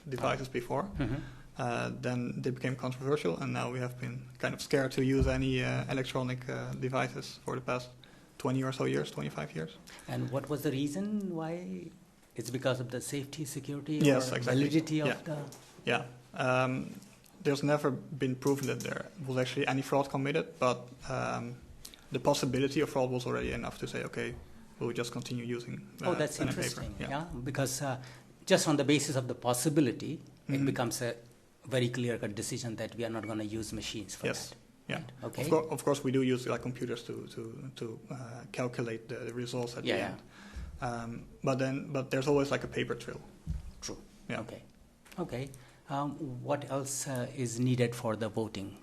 devices before. Mm-hmm. Then they became controversial, and now we have been kind of scared to use any electronic devices for the past 20 or so years, 25 years. And what was the reason why? It's because of the safety, security, yes, or exactly. validity of the... Yeah. There's never been proven that there was actually any fraud committed, but the possibility of fraud was already enough to say, okay, we'll just continue using that's pen and interesting. paper. Yeah, because just on the basis of the possibility, it becomes a very clear-cut decision that we are not going to use machines for yes. that. Yeah. Right? Okay. Of course, we do use computers to calculate the results at the end. But there's always a paper trail. True. Yeah. Okay. What else is needed for the voting?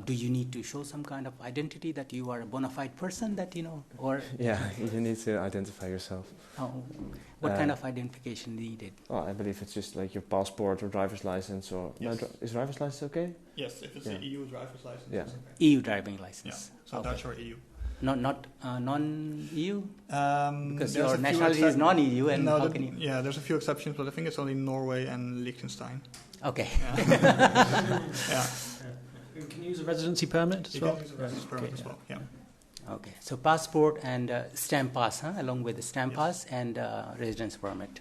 Do you need to show some kind of identity that you are a bona fide person or? Yeah, you need to identify yourself. What kind of identification needed? I believe it's just like your passport or driver's license or... Yes. Is driver's license okay? Yes, if it's an EU driver's license. Yeah. It's okay. EU driving license. Yeah. So Dutch or EU. Not non-EU? Because There's your a few nationality is non-EU, and no, how can you... Yeah, there's a few exceptions, but I think it's only Norway and Liechtenstein. Okay. Yeah. Yeah. Can you use a residency permit as You well? can use a residence permit as well, yeah. Okay, so passport and stamp pass, along with the stamp pass and residence permit.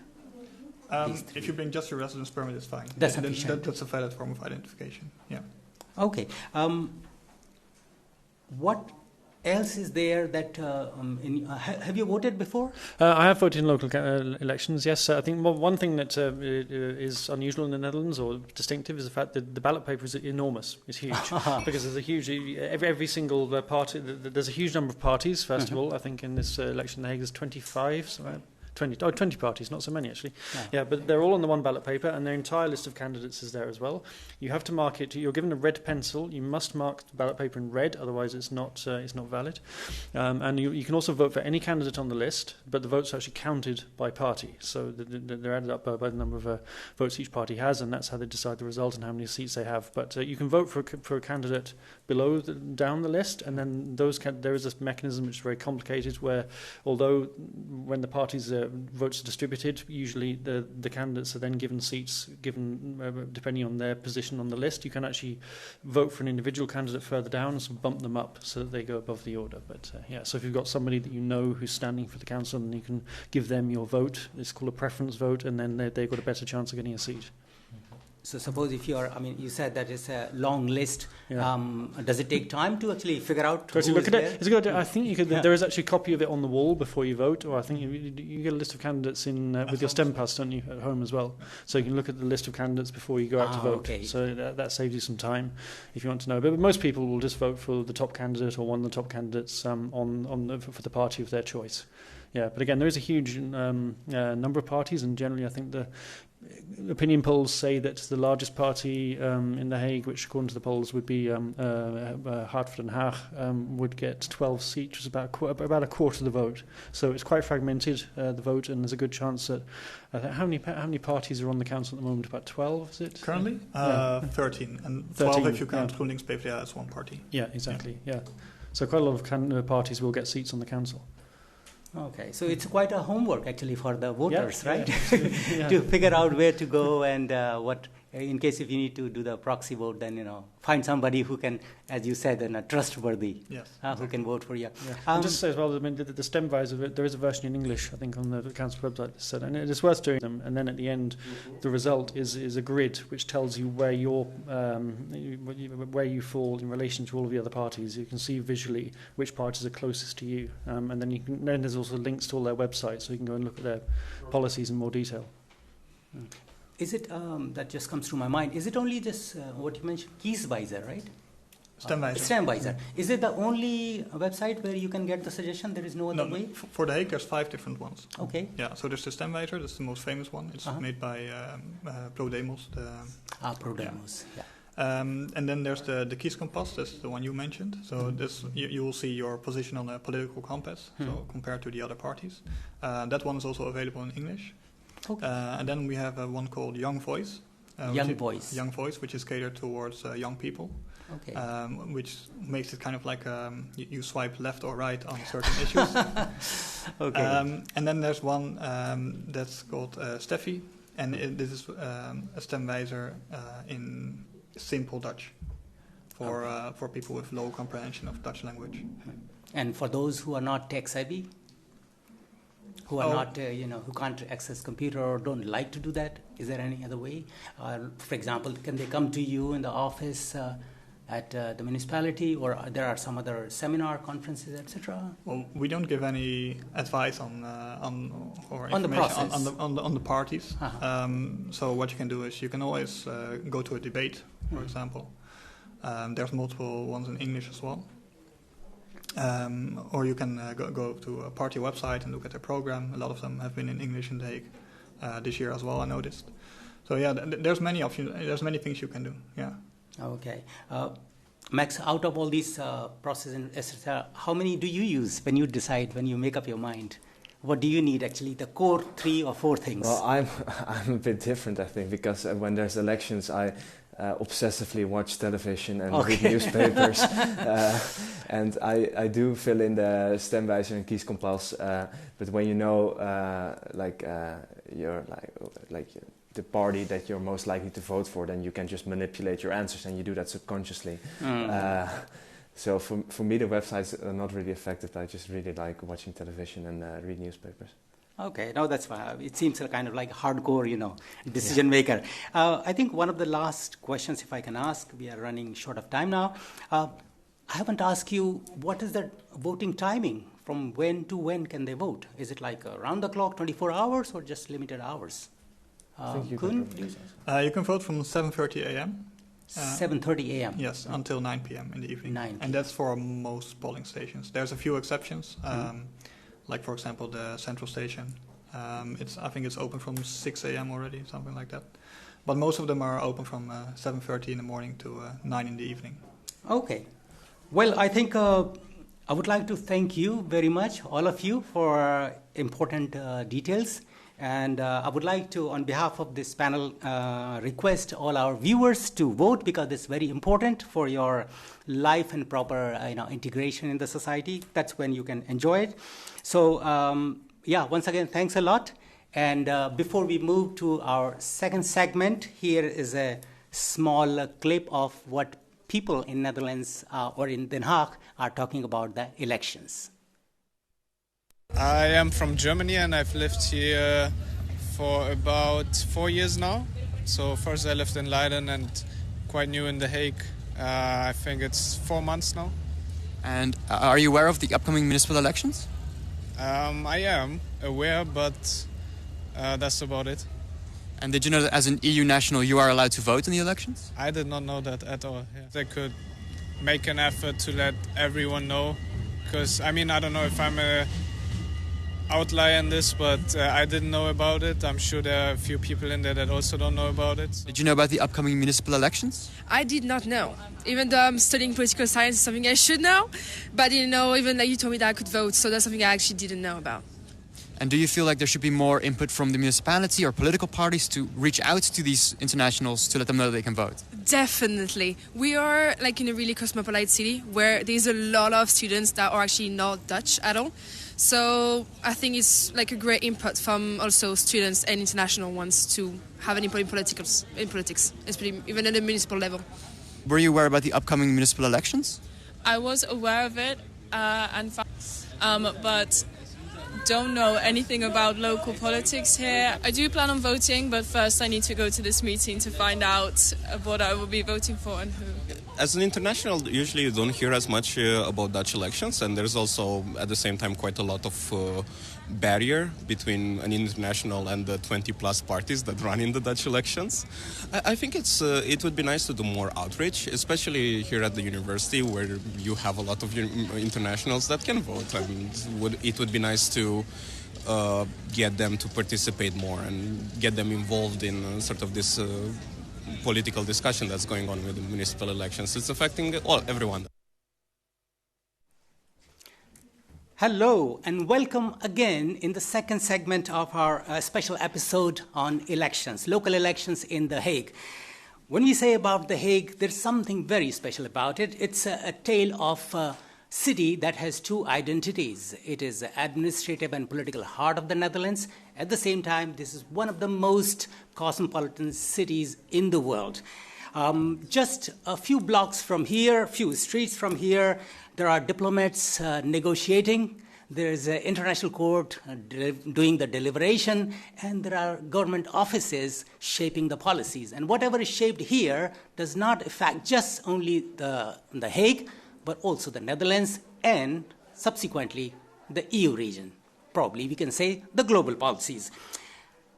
If you bring just your residence permit, it's fine. That's sufficient. That's a valid form of identification, yeah. Okay. What else is there that... have you voted before? I have voted in local elections, yes. I think one thing that is unusual in the Netherlands or distinctive is the fact that the ballot paper is enormous. It's huge. Because there's a huge... Every single party... There's a huge number of parties, first of all. I think in this election in The Hague there's 25, so 20 parties, not so many actually. Yeah, but they're all on the one ballot paper, and their entire list of candidates is there as well. You have to mark it. You're given a red pencil. You must mark the ballot paper in red, otherwise it's not valid. And you can also vote for any candidate on the list, but the votes are actually counted by party. So they're added up by the number of votes each party has, and that's how they decide the result and how many seats they have. But you can vote for a candidate down the list, and then there is a mechanism which is very complicated, where although when the parties votes are distributed, usually the candidates are then given seats depending on their position on the list. You can actually vote for an individual candidate further down and sort of bump them up so that they go above the order. But so if you've got somebody that you know who's standing for the council, and you can give them your vote, it's called a preference vote, and then they've got a better chance of getting a seat. So suppose if you are, you said that it's a long list. Yeah. Does it take time to actually figure out who look is at there? It's a good idea. I think you could. There is actually a copy of it on the wall before you vote, or I think you get a list of candidates with your stem pass, don't you, at home as well? So you can look at the list of candidates before you go out to vote. Okay. So that saves you some time if you want to know. But most people will just vote for the top candidate or one of the top candidates for the party of their choice. Yeah, but again, there is a huge number of parties, and generally I think the opinion polls say that the largest party in The Hague, which according to the polls would be Hartford and Haag, would get 12 seats, which is about a quarter of the vote. So it's quite fragmented, the vote, and there's a good chance that... how many parties are on the council at the moment? About 12, is it? Currently? 13, and 12 if you count GroenLinks PvdA as one party. Yeah, exactly, yeah. So quite a lot of parties will get seats on the council. Okay, so it's quite a homework actually for the voters, right? Yeah. To figure out where to go and what, in case if you need to do the proxy vote, then find somebody who can, as you said, trustworthy, yes, who can vote for you. Yeah. And just to say as well, the stem visor, there is a version in English, I think, on the council website that said, and it is worth doing them. And then at the end, the result is a grid which tells you where you fall in relation to all of the other parties. You can see visually which parties are closest to you, and then there's also links to all their websites, so you can go and look at their policies in more detail. Is it, that just comes to my mind, is it only this, what you mentioned, Kiesweiser, right? Stemwijzer. Stemwijzer. Is it the only website where you can get the suggestion? There is no other way? For the Hague, there's 5 different ones. Okay. Yeah, so there's the Stemwijzer, that's the most famous one. It's made by ProDemos. ProDemos, yeah. And then there's the Kieskompas, that's the one you mentioned. So this you will see your position on a political compass, so compared to the other parties. That one is also available in English. Okay. And then we have one called Young Voice. Young Voice, which is catered towards young people. Okay. Which makes it kind of like you swipe left or right on certain issues. Okay. And then there's one that's called Steffi, and this is a Stemwijzer in simple Dutch for people with low comprehension of Dutch language. And for those who are not tech savvy, who are not, who can't access computer or don't like to do that, is there any other way? For example, can they come to you in the office at the municipality, or there are some other seminar, conferences, etc.? Well, we don't give any advice on the process, on the parties. Uh-huh. So what you can do is you can always go to a debate, for example. There's multiple ones in English as well. Or you can go to a party website and look at their program. A lot of them have been in English in The Hague this year as well, I noticed. So yeah, there's many options. There's many things you can do. Yeah. Okay. Max, out of all these processes, etc., how many do you use when you decide, when you make up your mind? What do you need actually, the core 3 or 4 things? Well, I'm a bit different, I think, because when there's elections, I obsessively watch television and read newspapers. And I do fill in the Stemwijzer and Kieskompas, but when you know, you're like the party that you're most likely to vote for, then you can just manipulate your answers, and you do that subconsciously. So for me, the websites are not really effective. I just really like watching television and read newspapers. Okay, no, that's fine. It seems a kind of like hardcore, decision maker. I think one of the last questions, if I can ask, we are running short of time now. I haven't asked you, what is the voting timing? From when to when can they vote? Is it like around the clock, 24 hours, or just limited hours? You can vote from 7:30 a.m. 7:30 a.m. Yes, until 9 p.m. in the evening. 9 p.m. And that's for most polling stations. There's a few exceptions, like for example the central station. I think it's open from 6 a.m. already, something like that. But most of them are open from 7:30 in the morning to 9 in the evening. Okay. Well, I think I would like to thank you very much, all of you, for important details. And I would like to, on behalf of this panel, request all our viewers to vote, because it's very important for your life and proper integration in the society. That's when you can enjoy it. So, once again, thanks a lot. And before we move to our second segment, here is a small clip of what people in Netherlands or in Den Haag are talking about the elections. I am from Germany and I've lived here for about 4 years now. So first I lived in Leiden and quite new in The Hague. I think it's 4 months now. And are you aware of the upcoming municipal elections? I am aware, but that's about it. And did you know that as an EU national you are allowed to vote in the elections? I did not know that at all. Yeah. They could make an effort to let everyone know. Because, I don't know if I'm a outlier in this, but I didn't know about it. I'm sure there are a few people in there that also don't know about it. Did you know about the upcoming municipal elections? I did not know. Even though I'm studying political science, it's something I should know. But I didn't know, even like you told me that I could vote, so that's something I actually didn't know about. And do you feel like there should be more input from the municipality or political parties to reach out to these internationals to let them know they can vote? Definitely. We are like in a really cosmopolitan city where there's a lot of students that are actually not Dutch at all. So I think it's like a great input from also students and international ones to have an input in politics, even at the municipal level. Were you aware about the upcoming municipal elections? I was aware of it, but don't know anything about local politics here. I do plan on voting, but first I need to go to this meeting to find out what I will be voting for and who. As an international, usually you don't hear as much about Dutch elections, and there's also at the same time quite a lot of barrier between an international and the 20-plus parties that run in the Dutch elections. I think it would be nice to do more outreach, especially here at the university where you have a lot of internationals that can vote. I mean, it would be nice to get them to participate more and get them involved in sort of this political discussion that's going on with the municipal elections. It's affecting everyone. Hello and welcome again in the second segment of our special episode on elections, local elections in The Hague. When we say about The Hague, there's something very special about it. It's a tale of a city that has two identities. It is the administrative and political heart of the Netherlands. At the same time, this is one of the most cosmopolitan cities in the world. Just a few blocks from here, few streets from here, there are diplomats negotiating. There is an international court doing the deliberation, and there are government offices shaping the policies. And whatever is shaped here does not affect just only the Hague, but also the Netherlands and subsequently the EU region. Probably we can say the global policies.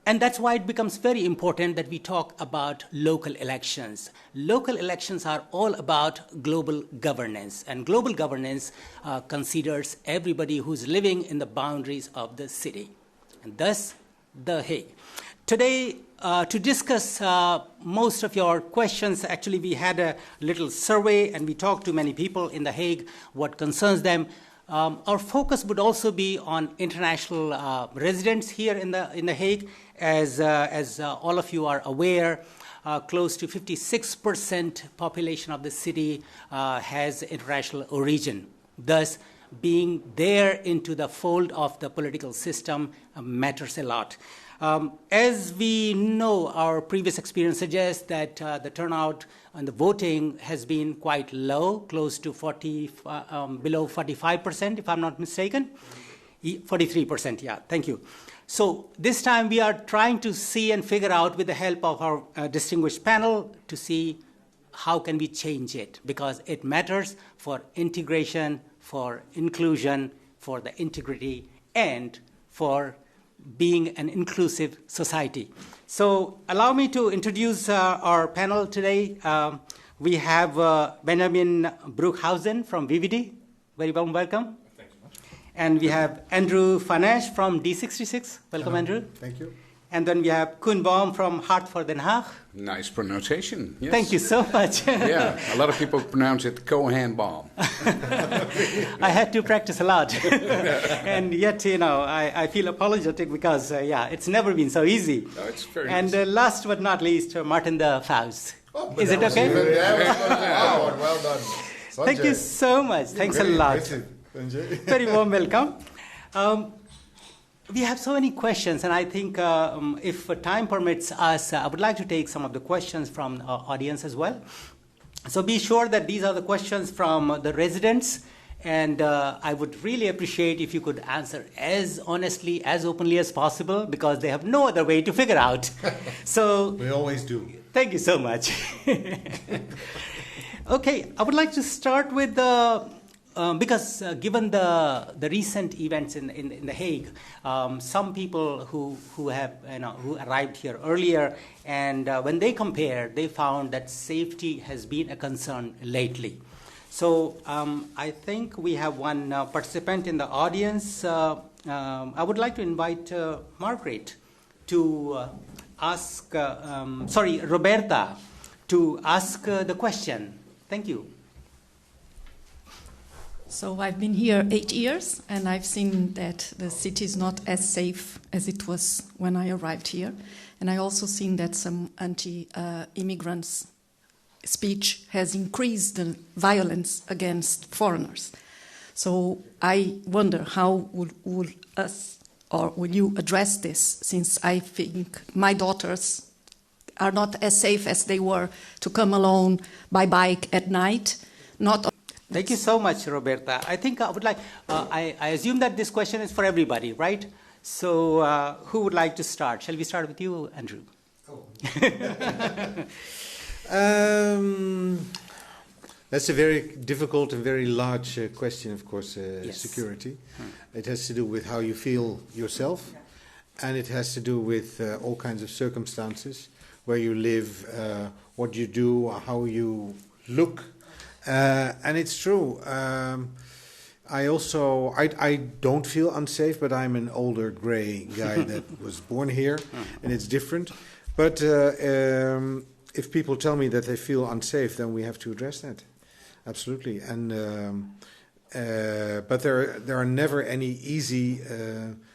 And that's why it becomes very important that we talk about local elections. Local elections are all about global governance, and global governance considers everybody who's living in the boundaries of the city, and thus The Hague. Today, to discuss most of your questions, actually we had a little survey and we talked to many people in The Hague what concerns them. Our focus would also be on international residents here in the Hague. As all of you are aware, close to 56% population of the city has international origin. Thus, being there into the fold of the political system matters a lot. As we know, our previous experience suggests that the turnout on the voting has been quite low, close to below 45%, if I'm not mistaken. 43%, yeah, thank you. So this time we are trying to see and figure out with the help of our distinguished panel to see how can we change it, because it matters for integration, for inclusion, for the integrity, and for being an inclusive society. So allow me to introduce our panel today. We have Benjamin Broekhuysen from VVD. Very warm welcome. Thank you much. And we have Andrew Fanesh from D66. Welcome, Andrew. Thank you. And then we have Koen Baum from Hart for Den Haag. Nice pronunciation. Yes. Thank you so much. Yeah, a lot of people pronounce it Cohen-Baum. I had to practice a lot. And yet, I feel apologetic because, it's never been so easy. No, it's very and easy. Last but not least, Martin de Faust. Oh, Is it okay? Wow, well done. Sanjay. Thank you so much. Thanks Very a lot. impressive, Sanjay. Very warm welcome. We have so many questions, and I think if time permits us, I would like to take some of the questions from our audience as well. So be sure that these are the questions from the residents, and I would really appreciate if you could answer as honestly, as openly as possible, because they have no other way to figure out. So We always do. thank you so much. Okay, I would like to start with the because given the recent events in The Hague, some people who have who arrived here earlier, and when they compared, they found that safety has been a concern lately. So I think we have one participant in the audience. I would like to invite Margaret to ask. Roberta, to ask the question. Thank you. So I've been here 8 years, and I've seen that the city is not as safe as it was when I arrived here. And I also seen that some anti-immigrants speech has increased the violence against foreigners. So I wonder how will us, or will you address this, since I think my daughters are not as safe as they were to come alone by bike at night. Thank you so much, Roberta. I think I would like, I assume that this question is for everybody, right? So who would like to start? Shall we start with you, Andrew? That's a very difficult and very large question, of course, Yes. security. It has to do with how you feel yourself, and it has to do with all kinds of circumstances, where you live, what you do, how you look. And it's true. I don't feel unsafe, but I'm an older grey guy that was born here, and it's different. But if people tell me that they feel unsafe, then we have to address that. Absolutely. And but there are never any easy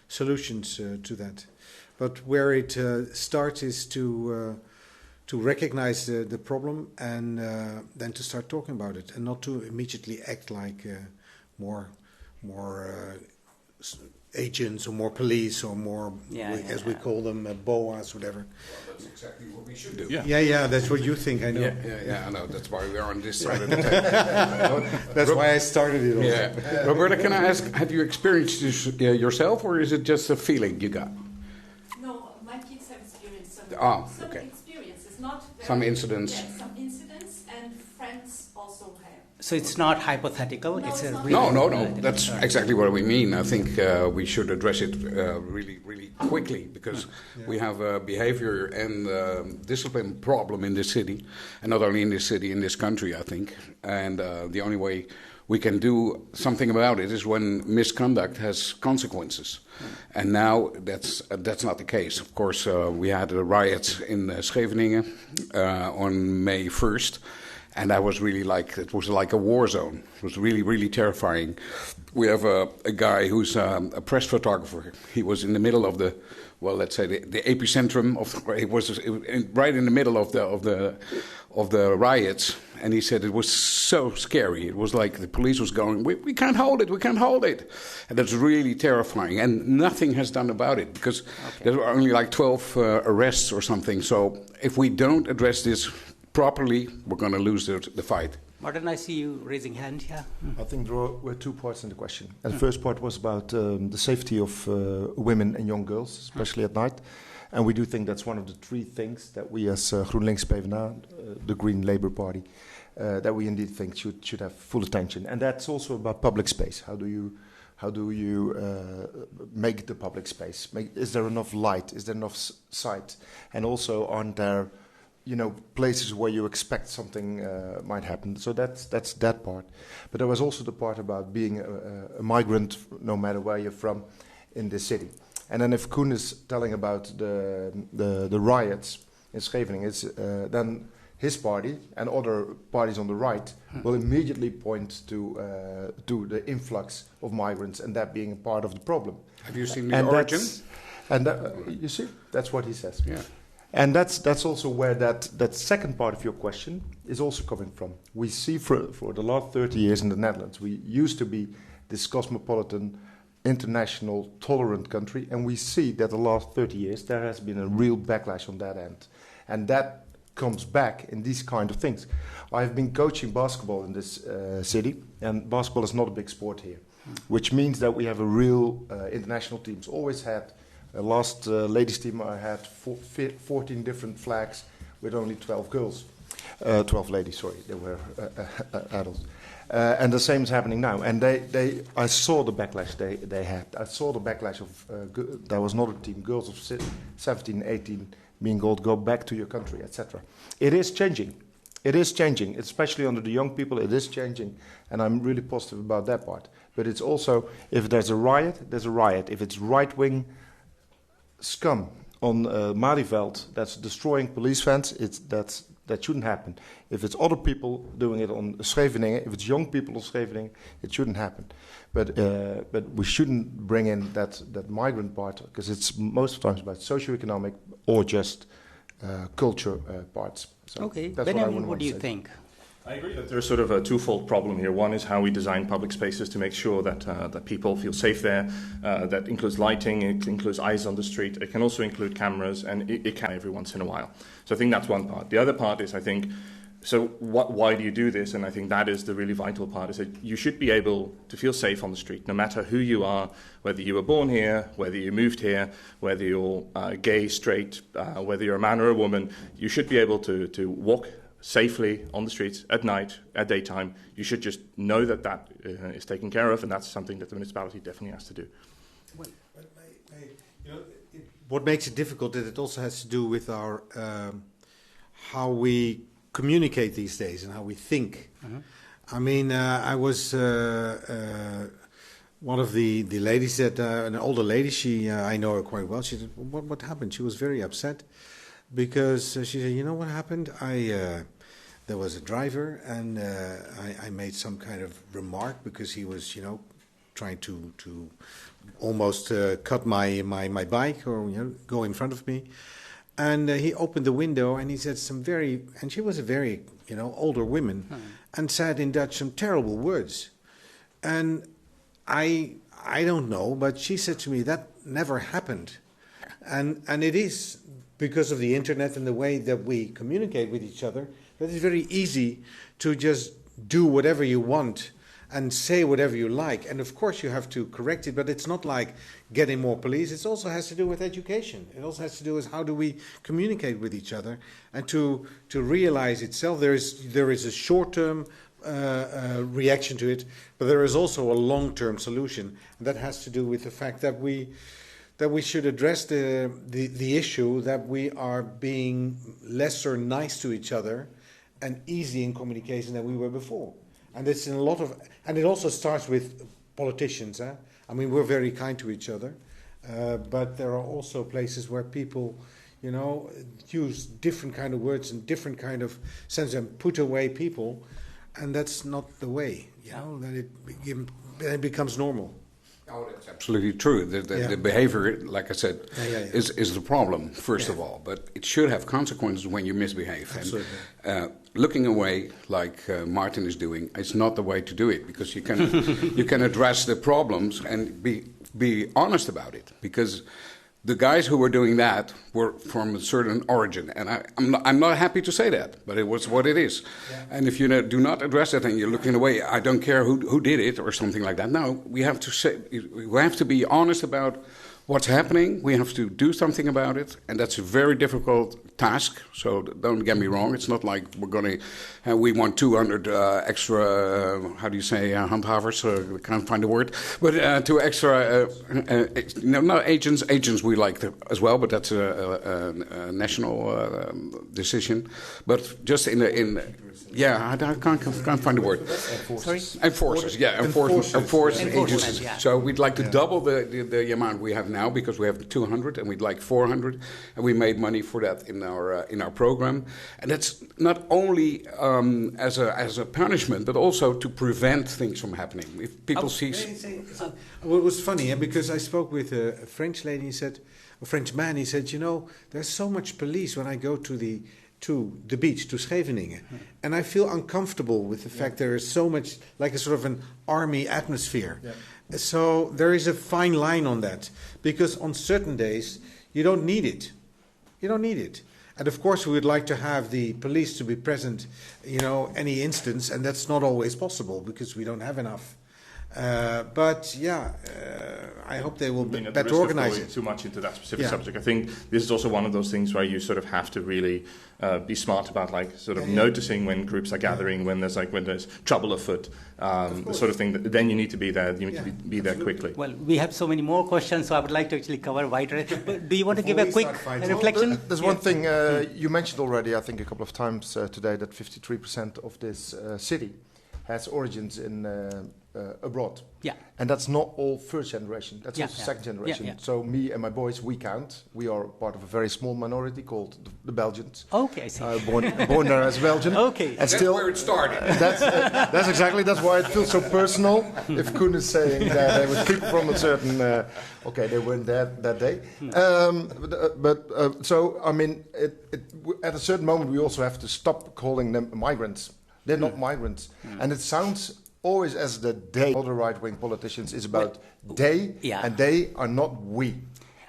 solutions to that. But where it starts is to recognize the problem and then to start talking about it, and not to immediately act like more agents or more police or more, we call them, BOAs, whatever. Well, that's exactly what we should do. Yeah, that's what you think, I know. Yeah, I know. That's why we are on this side of the table. That's why I started it also. Yeah. Roberta, can I ask, have you experienced this yourself, or is it just a feeling you got? No, my kids have experienced some Okay. experiences, not very, Some incidents. Yes, some incidents, and friends also have. So it's not hypothetical. No, it's a it's real, No. That's exactly what we mean. I think we should address it really quickly, because we have a behavior and discipline problem in this city, and not only in this city, in this country, I think. And the only way we can do something about it is when misconduct has consequences. And now that's not the case. Of course, we had riots in Scheveningen on May 1st. And that was really it was like a war zone. It was really terrifying. We have a guy who's a press photographer. He was in the middle of the, let's say the epicentrum of. It was right in the middle of the riots, and he said it was so scary. It was like the police was going, we can't hold it, and that's really terrifying. And nothing has done about it, because there were only like 12 arrests or something. So if we don't address this properly, we're going to lose the fight. Martin, I see you raising hand. Yeah. I think there were two parts in the question. And the first part was about the safety of women and young girls, especially at night. And we do think that's one of the three things that we as GroenLinks PvdA, the Green Labour Party, that we indeed think should have full attention. And that's also about public space. How do you make the public space? Is there enough light? Is there enough sight? And also, aren't there places where you expect something might happen? So that's that part. But there was also the part about being a migrant, no matter where you're from, in this city. And then if Koen is telling about the riots in Scheveningen, then his party and other parties on the right will immediately point to the influx of migrants and that being a part of the problem. Have you seen the origin? You see, that's what he says. Yeah. And that's also where that second part of your question is also coming from. We see for the last 30 years in the Netherlands, we used to be this cosmopolitan, international, tolerant country, and we see that the last 30 years there has been a real backlash on that end. And that comes back in these kind of things. I've been coaching basketball in this city, and basketball is not a big sport here, which means that we have a real international teams. Always had. Last ladies team I had 14 different flags with only 12 girls. 12 ladies, sorry, they were adults. And the same is happening now. And I saw the backlash they had. I saw the backlash of, there was another team, girls of 17, 18, being told, go back to your country, etc. It is changing. It is changing, especially under the young people, it is changing. And I'm really positive about that part. But it's also, if there's a riot, there's a riot. If it's right-wing scum on Malieveld that's destroying police vans, that shouldn't happen. If it's other people doing it on Scheveningen, if it's young people on Scheveningen, it shouldn't happen. But we shouldn't bring in that migrant part, because it's most of the times about socioeconomic or just culture parts. So okay, that's Benjamin, what do you think? I agree that there's sort of a twofold problem here. One is how we design public spaces to make sure that people feel safe there. That includes lighting, it includes eyes on the street. It can also include cameras, and it can every once in a while. So I think that's one part. The other part is, I think, So why do you do this? And I think that is the really vital part, is that you should be able to feel safe on the street, no matter who you are, whether you were born here, whether you moved here, whether you're gay, straight, whether you're a man or a woman. You should be able to walk safely on the streets at night, at daytime. You should just know that that is taken care of, and that's something that the municipality definitely has to do. Well, what makes it difficult is it also has to do with our how we communicate these days and how we think. I mean, I was one of the ladies that an older lady. I know her quite well. She said, "What happened?" She was very upset because she said, "You know what happened? There was a driver, and I made some kind of remark because he was, trying to almost cut my bike or go in front of me." And he opened the window and he said and she was a very, older woman, and said in Dutch some terrible words. And I don't know, but she said to me, that never happened. And it is because of the internet and the way that we communicate with each other, that it's very easy to just do whatever you want and say whatever you like. And of course you have to correct it, but it's not like getting more police. It also has to do with education. It also has to do with how do we communicate with each other, and to realize itself. There is a short-term reaction to it, but there is also a long-term solution. And that has to do with the fact that we should address the issue that we are being lesser nice to each other and easy in communication than we were before. And it's in and it also starts with politicians. I mean, we're very kind to each other, but there are also places where people, use different kind of words and different kind of sense and put away people, and that's not the way. Then it becomes normal. Oh, that's absolutely true. The behavior, like I said, is the problem, first of all. But it should have consequences when you misbehave. Absolutely. And looking away, like Martin is doing, is not the way to do it, because you can you can address the problems and be honest about it. Because the guys who were doing that were from a certain origin, and I'm not happy to say that, but it was what it is. Yeah. And if you do not address it and you're looking away, I don't care who did it or something like that. No, we have to be honest about what's happening. We have to do something about it, and that's a very difficult task. So don't get me wrong. It's not like we want 200 extra. How do you say handhavers? I can't find the word. But 2 extra. Not agents. Agents we like as well, but that's a national decision. But just I can't find the word. Enforcers. Enforcers agencies. Yeah. So we'd like to double the amount we have now, because we have 200 and we'd like 400, and we made money for that in our program. And that's not only as a punishment, but also to prevent things from happening. If people see. Well, it was funny, because I spoke with a French lady. A French man. He said, there's so much police when I go to the beach, to Scheveningen. And I feel uncomfortable with the fact there is so much, like a sort of an army atmosphere. Yeah. So there is a fine line on that, because on certain days you don't need it. And of course we would like to have the police to be present, any instance, and that's not always possible because we don't have enough. I hope they will better organize it. Too much into that specific subject. I think this is also one of those things where you sort of have to really be smart about, noticing when groups are gathering, when there's trouble afoot, the sort of thing. Then you need to be there. You need to be there quickly. Well, we have so many more questions, so I would like to actually cover wider. Do you want to give a quick reflection? There's one thing you mentioned already, I think a couple of times today, that 53% of this city has origins in abroad. Yeah. And that's not all first generation. That's also second generation. Yeah. So me and my boys, we count. We are part of a very small minority called the Belgians. Okay, I see. Born there as Belgian. Okay. And that's where it started. That's exactly. That's why it feels so personal. If Koen is saying that they were people from a certain, they weren't there that day. So I mean, at a certain moment we also have to stop calling them migrants. They're not migrants, and it sounds always as all the right-wing politicians is about they, and they are not we.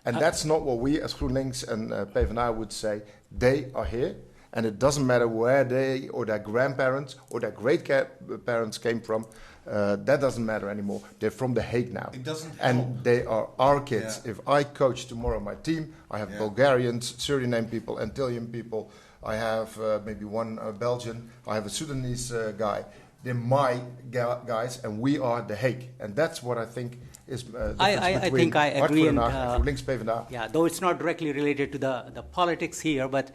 And that's not what we as GroenLinks and PvdA would say. They are here, And it doesn't matter where they or their grandparents or their great-parents came from. That doesn't matter anymore. They're from The Hague now. It doesn't and help. they are our kids. Yeah. If I coach tomorrow my team, I have Bulgarians, Suriname people, Antillean people. I have maybe one Belgian. I have a Sudanese guy. They're my guys, and we are The Hague. And that's what I think is I think I agree. Yeah, though it's not directly related to the politics here, but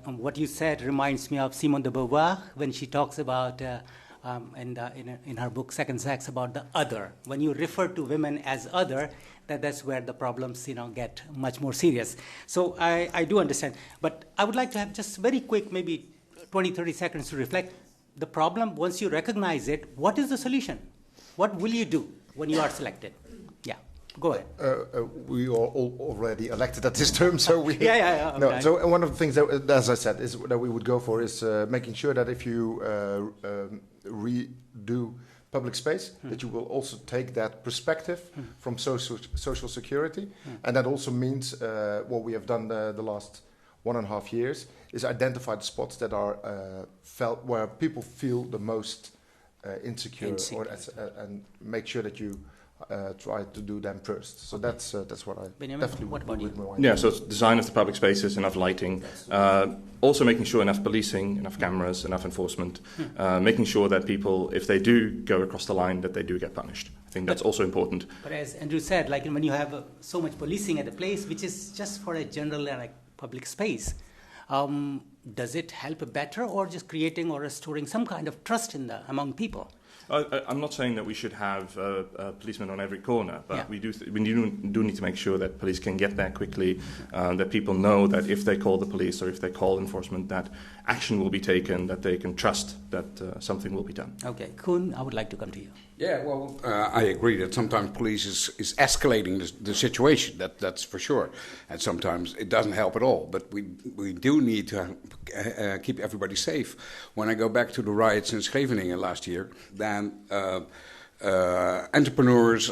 what you said reminds me of Simone de Beauvoir when she talks about in her book Second Sex about the other. When you refer to women as other, that's where the problems get much more serious. So I do understand, but I would like to have just very quick, maybe 20-30 seconds to reflect. The problem, once you recognize it, what is the solution? What will you do when you are selected? Yeah, go ahead. We are all already elected at this term, so we... Yeah. No, okay. so one of the things that, as I said, is that we would go for is making sure that if you redo public space, that you will also take that perspective from social security. And that also means what we have done the last 1.5 years is identify the spots that are felt where people feel the most insecure. And make sure that you try to do them first. So that's what I definitely would do with my wife. Yeah, so it's design of the public spaces, enough lighting, also making sure enough policing, enough cameras, enough enforcement, making sure that people, if they do go across the line, that they do get punished. I think that's also important. But as Andrew said, like when you have so much policing at a place, which is just for a general public space, does it help better, or just creating or restoring some kind of trust among people? I'm not saying that we should have policemen on every corner, but we do need to make sure that police can get there quickly, that people know that if they call the police or if they call enforcement, that action will be taken, that they can trust that something will be done. Okay, Koen, I would like to come to you. Yeah, well, I agree that sometimes police is escalating the situation, that's for sure. And sometimes it doesn't help at all. But we do need to keep everybody safe. When I go back to the riots in Scheveningen last year, then entrepreneurs,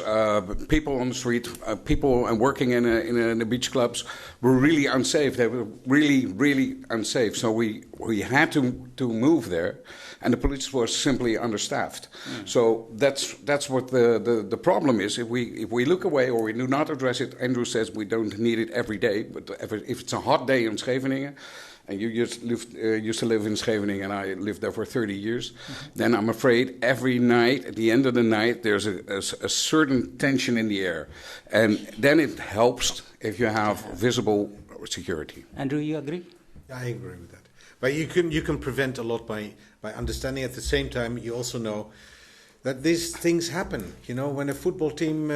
people on the street, people working in the beach clubs were really unsafe. They were really, really unsafe. So we had to move there. And the police was simply understaffed. So that's what the problem is. If we look away or we do not address it, Andrew says we don't need it every day. But if it's a hot day in Scheveningen, and you used to live in Scheveningen, and I lived there for 30 years, then I'm afraid every night, at the end of the night, there's a certain tension in the air. And then it helps if you have visible security. Andrew, you agree? I agree with that. But you can prevent a lot by understanding. At the same time, you also know that these things happen. When a football team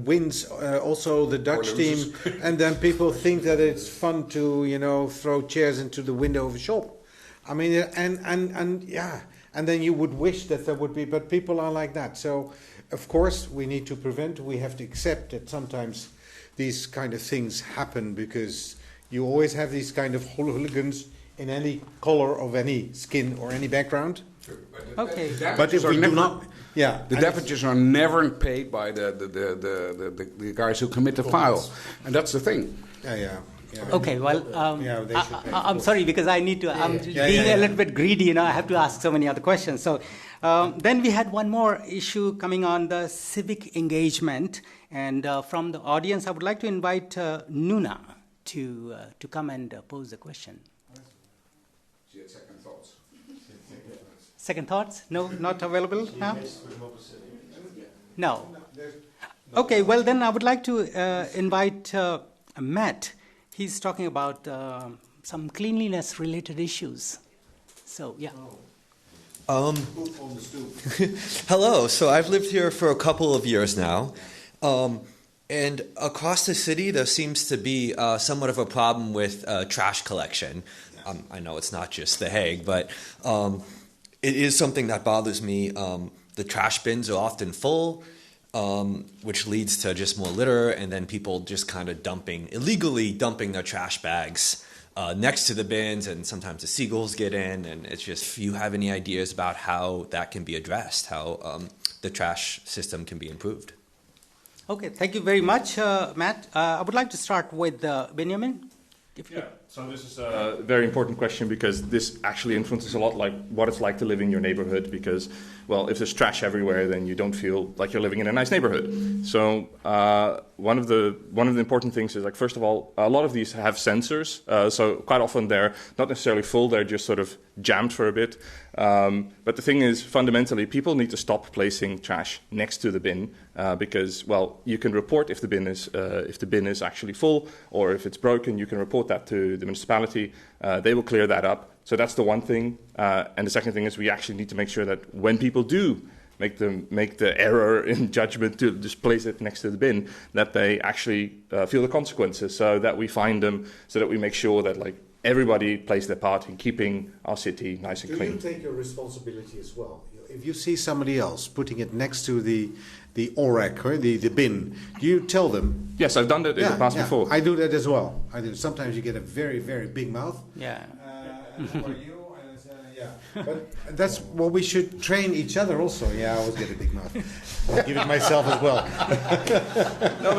wins, also the Dutch team, and then people think that it's fun to throw chairs into the window of a shop. I mean, and then you would wish that there would be, but people are like that. So, of course, we need to prevent. We have to accept that sometimes these kind of things happen because you always have these kind of hooligans in any color of any skin or any background. Okay, but if we do not, the damages are never paid by the guys who commit the foul, and that's the thing. Yeah. Okay, well, I'm sorry because I need to. I'm being a little bit greedy. I have to ask so many other questions. So then we had one more issue coming on the civic engagement, and from the audience, I would like to invite Nuna to come and pose a question. She had second thoughts. Second thoughts? No, not available now? No. Okay, well then I would like to invite Matt. He's talking about some cleanliness related issues. So, yeah. Hello, so I've lived here for a couple of years now. And across the city, there seems to be somewhat of a problem with trash collection. I know it's not just The Hague, but it is something that bothers me. The trash bins are often full, which leads to just more litter, and then people just kind of illegally dumping their trash bags next to the bins, and sometimes the seagulls get in, and it's just, if you have any ideas about how that can be addressed, how the trash system can be improved. Okay, thank you very much, Matt. I would like to start with Benjamin. So this is a very important question because this actually influences a lot like what it's like to live in your neighborhood because, well, if there's trash everywhere, then you don't feel like you're living in a nice neighborhood. So one of the important things is, like, first of all, a lot of these have sensors. So quite often they're not necessarily full, they're just sort of jammed for a bit. But the thing is, fundamentally, people need to stop placing trash next to the bin because, well, you can report if the bin is actually full, or if it's broken, you can report that to the municipality. They will clear that up. So that's the one thing. And the second thing is we actually need to make sure that when people do make the error in judgment to just place it next to the bin, that they actually feel the consequences, so that we find them, so that we make sure that, like, everybody plays their part in keeping our city nice and clean. Do you take your responsibility as well? If you see somebody else putting it next to the ORAC, or the bin, do you tell them? Yes, I've done that in the past before. I do that as well. I do. Sometimes you get a very, very big mouth. Yeah. How are you? But that's what we should train each other also. Yeah, I always get a big mouth. I'll give it myself as well. No, I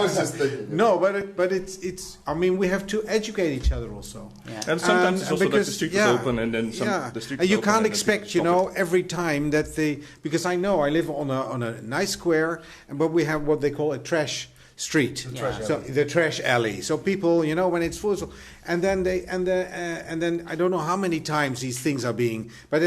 was just thinking. No, but it's. I mean, we have to educate each other also. Yeah. And sometimes it's also because, like the street is open, and then the street. And you can't expect, every time that because I know I live on a nice square, but we have what they call a trash street, the trash alley. So people, when it's full, and then I don't know how many times these things are being. But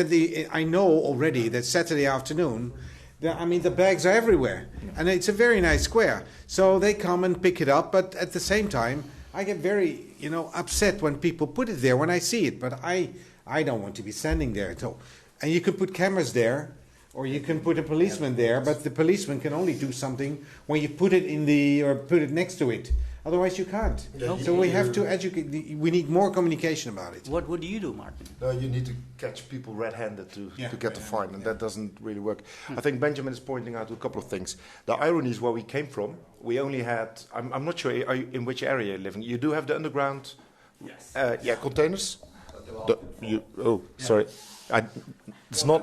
I know already that Saturday afternoon, the bags are everywhere, and it's a very nice square. So they come and pick it up. But at the same time, I get very upset when people put it there when I see it. But I don't want to be standing there. So, and you could put cameras there. Or you can put a policeman there, but the policeman can only do something when you put it or put it next to it. Otherwise, you can't. Yeah, so we have to educate. We need more communication about it. What do you do, Martin? No, you need to catch people red-handed to get the fine, and that doesn't really work. I think Benjamin is pointing out a couple of things. The irony is where we came from. We only had. I'm not sure in which area you're living. You do have the underground. Yes. Containers. Sorry. It's not.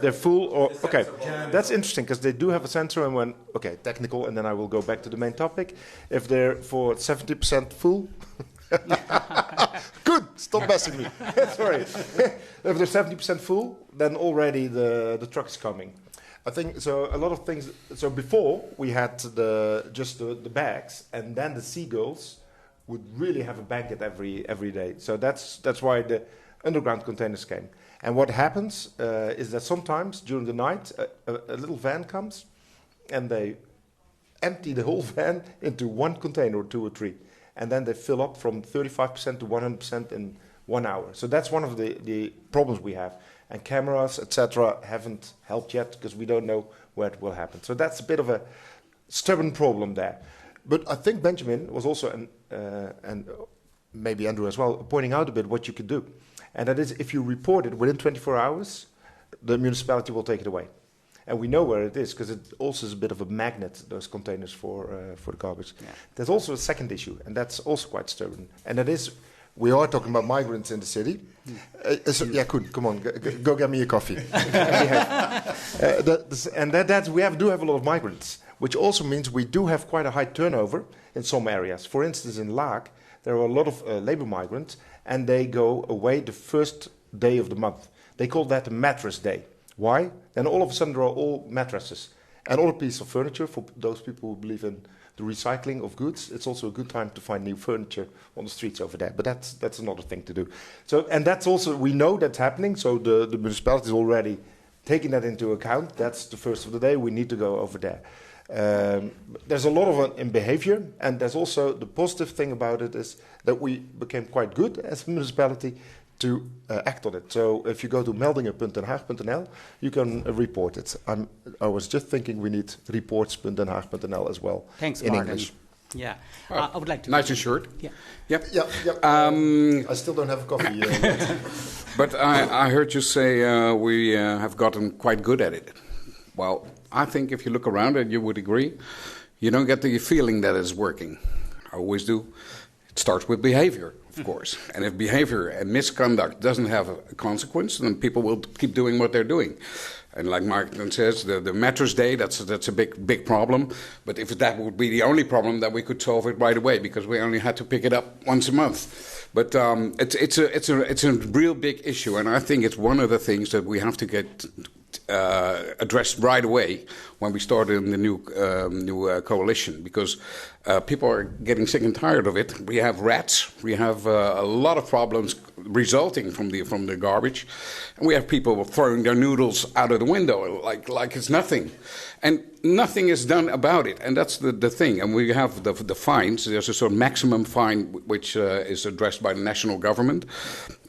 They're full or okay. That's interesting because they do have a sensor, and technical, and then I will go back to the main topic. If they're for 70% full, good. Stop messing me. Sorry. If they're 70% full, then already the truck is coming. I think so. A lot of things. So before we had the bags, and then the seagulls would really have a banquet every day. So that's why the underground containers came. And what happens is that sometimes during the night a little van comes and they empty the whole van into one container or two or three. And then they fill up from 35% to 100% in 1 hour. So that's one of the problems we have. And cameras, etc., haven't helped yet because we don't know where it will happen. So that's a bit of a stubborn problem there. But I think Benjamin was also, and maybe Andrew as well, pointing out a bit what you could do. And that is, if you report it within 24 hours, the municipality will take it away. And we know where it is, because it also is a bit of a magnet, those containers for the garbage. Yeah. There's also a second issue, and that's also quite stubborn. And that is, we are talking about migrants in the city. Koen, come on, go get me a coffee. We do have a lot of migrants, which also means we do have quite a high turnover in some areas. For instance, in Hague, there are a lot of labor migrants, and they go away the first day of the month. They call that a mattress day. Why? Then all of a sudden there are all mattresses and other pieces of furniture for those people who believe in the recycling of goods. It's also a good time to find new furniture on the streets over there. But that's another thing to do. So, and that's also, we know that's happening. So the municipality is already taking that into account. That's the first of the day. We need to go over there. There's a lot of in behavior, and there's also the positive thing about it is that we became quite good as a municipality to act on it. So if you go to meldingen.denhaag.nl, you can report it. I was just thinking we need reports.denhaag.nl as well. Thanks, in Martin. English. Yeah, I would like to. Nice and short. Yeah. Yep. I still don't have a coffee. But I heard you say we have gotten quite good at it. Well, I think if you look around and you would agree, you don't get the feeling that it's working. I always do. It starts with behavior. of course. And if behavior and misconduct doesn't have a consequence, then people will keep doing what they're doing. And like Martin says, the mattress day, that's a big problem. But if that would be the only problem, then we could solve it right away, because we only had to pick it up once a month. But it's a real big issue, and I think it's one of the things that we have to get addressed right away when we start in the new coalition, because people are getting sick and tired of it. We have rats, we have a lot of problems resulting from the garbage, and we have people throwing their noodles out of the window like it's nothing, and nothing is done about it. And that's the thing. And we have the fines. There's a sort of maximum fine which is addressed by the national government.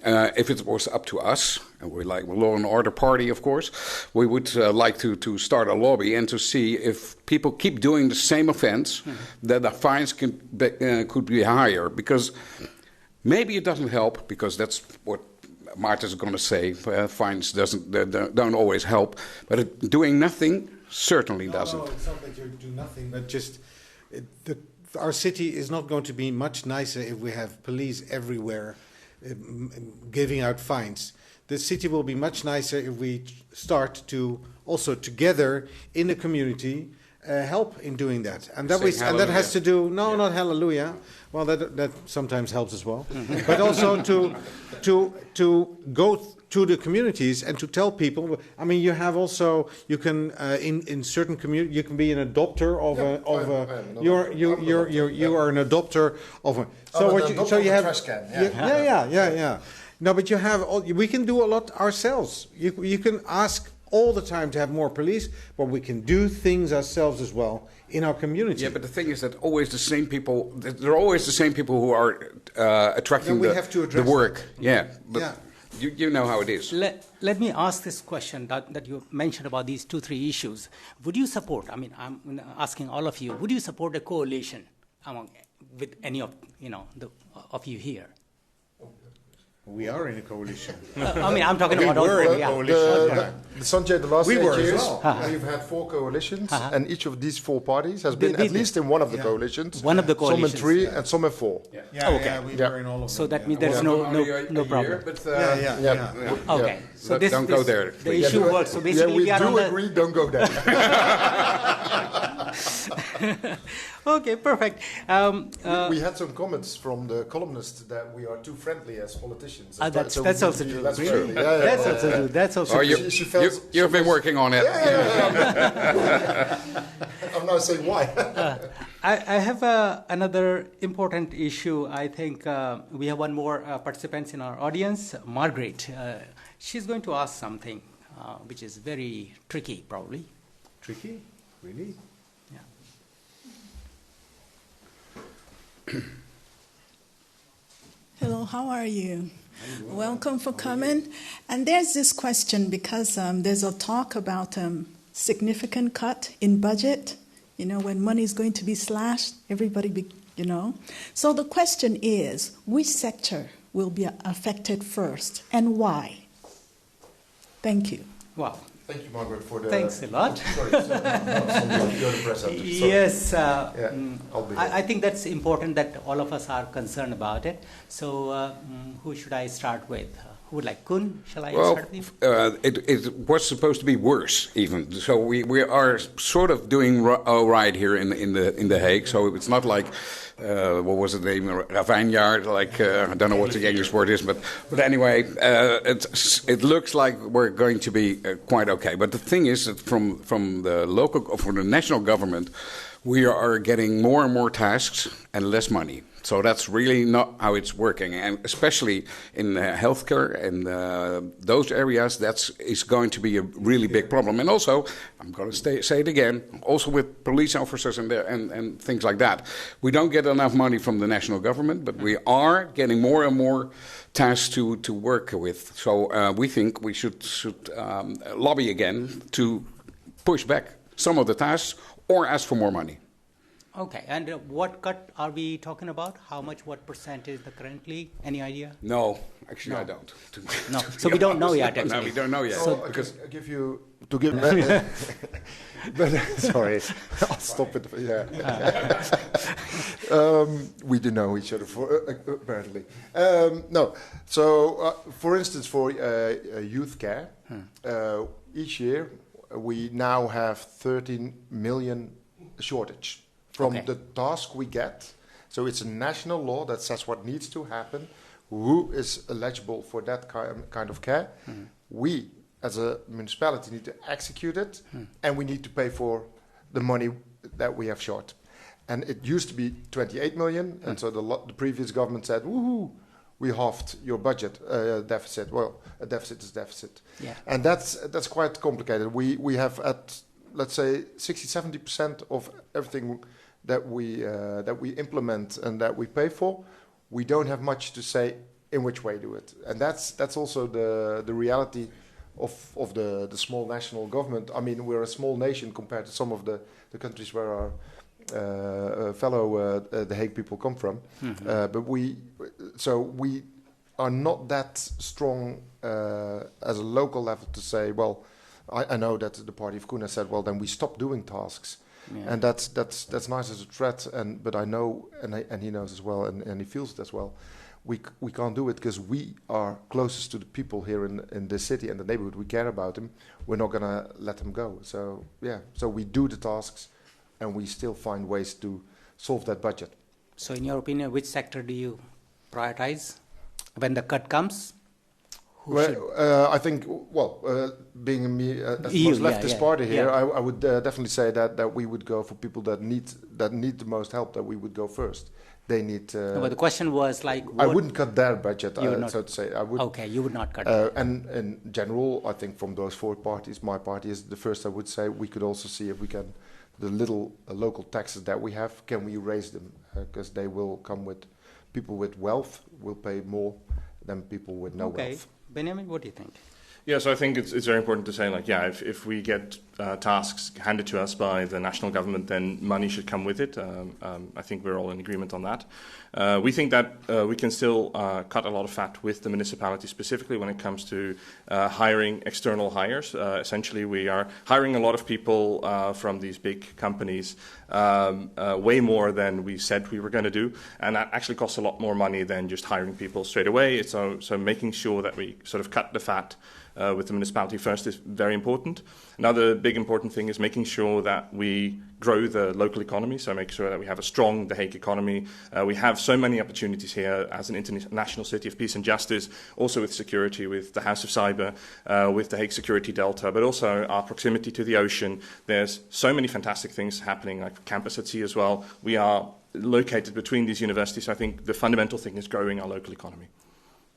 If it was up to us, and we're like a law and order party, of course, we would like to start a lobby and to see if people keep doing the same offense, that the fines could be higher. Because maybe it doesn't help, because that's what Marta's going to say. Fines don't always help, but doing nothing certainly doesn't. No, it's not that you do nothing, but just our city is not going to be much nicer if we have police everywhere giving out fines. The city will be much nicer if we start to also together in the community help in doing that. And that has to do not hallelujah. Well, that sometimes helps as well, but also to go to the communities and to tell people. I mean, you can in certain community you can be an adopter of you are an adopter of a. So you have trash can. Yeah. No, but you have. We can do a lot ourselves. You can ask all the time to have more police, but we can do things ourselves as well in our community. Yeah, but the thing is that always the same people. There are always the same people who are attracting the work. That. Yeah, but you know how it is. Let me ask this question that you mentioned about these 2-3 issues. Would you support? I mean, I'm asking all of you. Would you support a coalition with any of of you here? We are in a coalition. I mean, I'm talking about all coalition. Sanjay, the last 8 years, we've had 4 coalitions, and each of these 4 parties has been at least in one of the coalitions. One of the coalitions. Some in 3 and some in 4. We were in all of them. So that means there's no problem. Okay. So don't go there. The issue works. So basically, we do agree. Don't go there. Okay, perfect. We had some comments from the columnists that we are too friendly as politicians. That's also true. That's really? true. That's also true. That's also true. You've been working on it. I'm not saying why. I have another important issue. I think we have one more participant in our audience, Margaret. She's going to ask something which is very tricky, probably. Tricky? Really? Hello, how are you? Welcome for coming. And there's this question because there's a talk about significant cut in budget, when money is going to be slashed, everybody, So the question is, which sector will be affected first and why? Thank you. Wow. Thank you, Margaret, for the... Thanks a lot. Sorry, you're the presenter. Yes, I think that's important that all of us are concerned about it. So who should I start with? Who would like? Kun, shall I start with you? It was supposed to be worse, even. So we are sort of doing all right here in the Hague. So it's not like... what was the name? Ravijnjaar, I don't know what the English word is, but anyway, it looks like we're going to be quite okay. But the thing is that from the national government, we are getting more and more tasks and less money. So that's really not how it's working, and especially in healthcare and those areas, is going to be a really big problem. And also, I'm going to say it again, also with police officers and things like that. We don't get enough money from the national government, but we are getting more and more tasks to work with. So we think we should lobby again to push back some of the tasks or ask for more money. Okay, and what cut are we talking about? How much, what % is the currently? Any idea? No, actually I don't. No, so we don't know yet. No, we don't know yet. So because But sorry, I'll stop it. Yeah. We do know each other apparently. No. So, for instance, for youth care, each year we now have 13 million shortage from the task we get. So it's a national law that says what needs to happen, who is eligible for that kind of care. We, as a municipality, need to execute it, and we need to pay for the money that we have short. And it used to be 28 million, and so the previous government said, woohoo, we halved your budget deficit. Well, a deficit is deficit. Yeah. And that's quite complicated. We have at, let's say, 60-70% of everything that we implement and that we pay for, we don't have much to say in which way do it. And that's also the reality of the small national government. I mean, we're a small nation compared to some of the countries where our fellow the Hague people come from. But we are not that strong as a local level to say, well, I know that the party of Kuna said, well, then we stop doing tasks. Yeah. And that's nice as a threat, but I know, and he knows as well, and he feels it as well. We can't do it because we are closest to the people here in this city and the neighborhood. We care about them. We're not going to let them go. So so we do the tasks, and we still find ways to solve that budget. So, in your opinion, which sector do you prioritize when the cut comes? I think, being me as the most leftist party here, I would definitely say that we would go for people that need the most help. That we would go first. They need. But the question was like, I wouldn't cut their budget, so to say. I would. Okay, you would not cut. And in general, I think from those four parties, my party is the first. I would say we could also see if we can, the little local taxes that we have, can we raise them? Because they will come with people with wealth will pay more than people with no wealth. Benjamin, what do you think? Yes, I think it's very important to say, if we get tasks handed to us by the national government, then money should come with it. I think we're all in agreement on that. We think that we can still cut a lot of fat with the municipality, specifically when it comes to hiring external hires. Essentially, we are hiring a lot of people from these big companies, way more than we said we were going to do, and that actually costs a lot more money than just hiring people straight away. So making sure that we sort of cut the fat with the municipality first is very important. Another big important thing is making sure that we grow the local economy, so make sure that we have a strong The Hague economy. We have so many opportunities here as an international city of peace and justice, also with security, with the House of Cyber, with the Hague Security Delta, but also our proximity to the ocean. There's so many fantastic things happening, like campus at sea as well. We are located between these universities, so I think the fundamental thing is growing our local economy.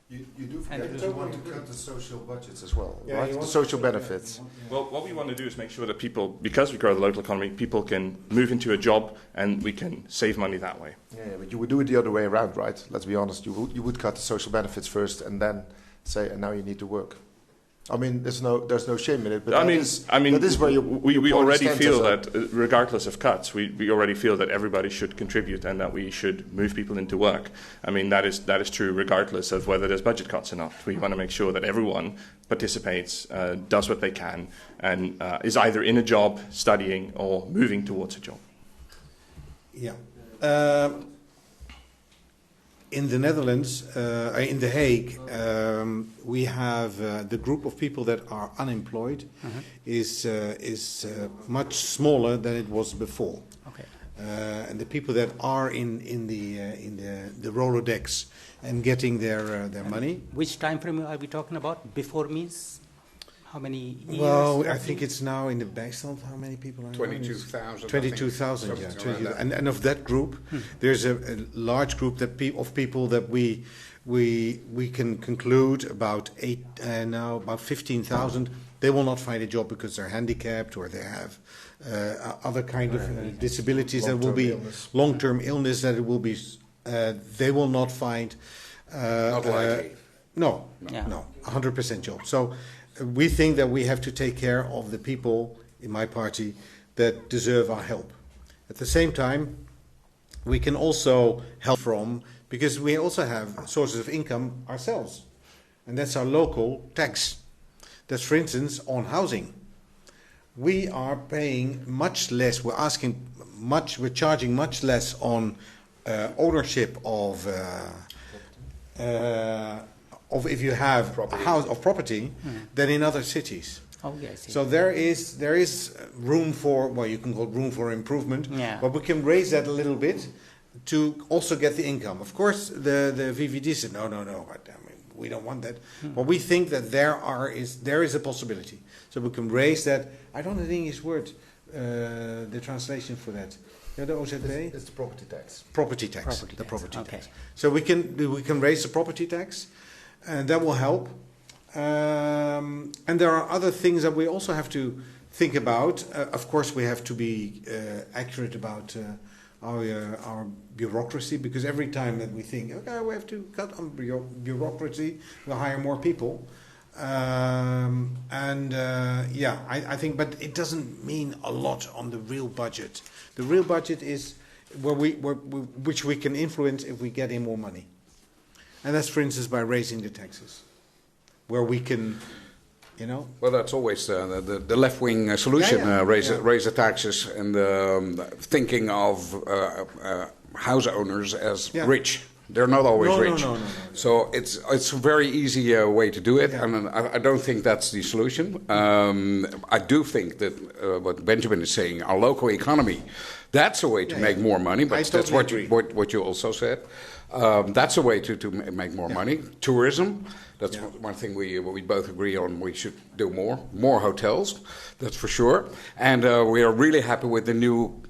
You do forget that you want to cut the social budgets as well, right? The social benefits. Well, what we want to do is make sure that people, because we grow the local economy, people can move into a job and we can save money that way. Yeah, but you would do it the other way around, right? Let's be honest. You would cut the social benefits first and then say, and now you need to work. I mean, there's no shame in it, but that is where we already feel that, regardless of cuts, we already feel that everybody should contribute and that we should move people into work. I mean, that is true regardless of whether there's budget cuts or not. We want to make sure that everyone participates, does what they can, and is either in a job, studying, or moving towards a job. Yeah. In the Netherlands, in The Hague, we have the group of people that are unemployed is much smaller than it was before. Okay. And the people that are in the Rolodex and getting their money. Which time frame are we talking about? Before means how many years? Well, I think it's now in the Bijstand. How many people are 22,000. 22,000, yeah. 20, and of that group, there's a large group of people that we can conclude about about 15,000. They will not find a job because they're handicapped or they have other kind of disabilities that will be long-term illness that it will be. They will not find. Not likely. No, 100% job. So. We think that we have to take care of the people in my party that deserve our help. At the same time, we can also help because we also have sources of income ourselves. And that's our local tax. That's, for instance, on housing. we are paying much less. We're charging much less on ownership of if you have a house of property than in other cities. Oh, yes. So there is room for, well, you can call it room for improvement, but we can raise that a little bit to also get the income. Of course, the VVD said no, we don't want that. But we think that there is a possibility. So we can raise that. I don't know the English word, the translation for that. The OZB? It's the property tax. Property tax. Tax. So we can raise the property tax, and that will help. And there are other things that we also have to think about. Of course, we have to be accurate about our bureaucracy, because every time that we think, okay, we have to cut on bureaucracy, we'll hire more people. I think, but it doesn't mean a lot on the real budget. The real budget is which we can influence if we get in more money. And that's, for instance, by raising the taxes, where we can, Well, that's always the left-wing solution, raise the taxes, and thinking of house owners as rich. They're not always rich. No. So it's a very easy way to do it, and I don't think that's the solution. I do think that what Benjamin is saying, our local economy, that's a way to make more money, but that's what you also said. That's a way to make more money. Tourism, that's one thing we both agree on. We should do more hotels, that's for sure. And we are really happy with the new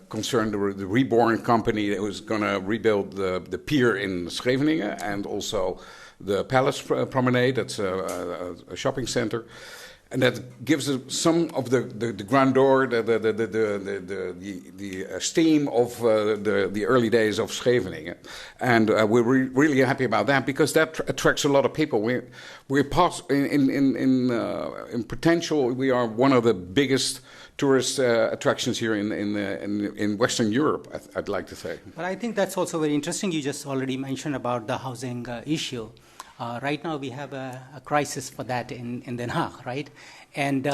concern, the Reborn company that was going to rebuild the pier in Scheveningen and also the Palace Promenade. That's a shopping center. And that gives some of the grandeur, the steam of the early days of Scheveningen, and we're really happy about that because that attracts a lot of people. We're in potential. We are one of the biggest tourist attractions here in Western Europe. I'd like to say. But I think that's also very interesting. You just already mentioned about the housing issue. Right now we have a crisis for that in Den Haag, right? And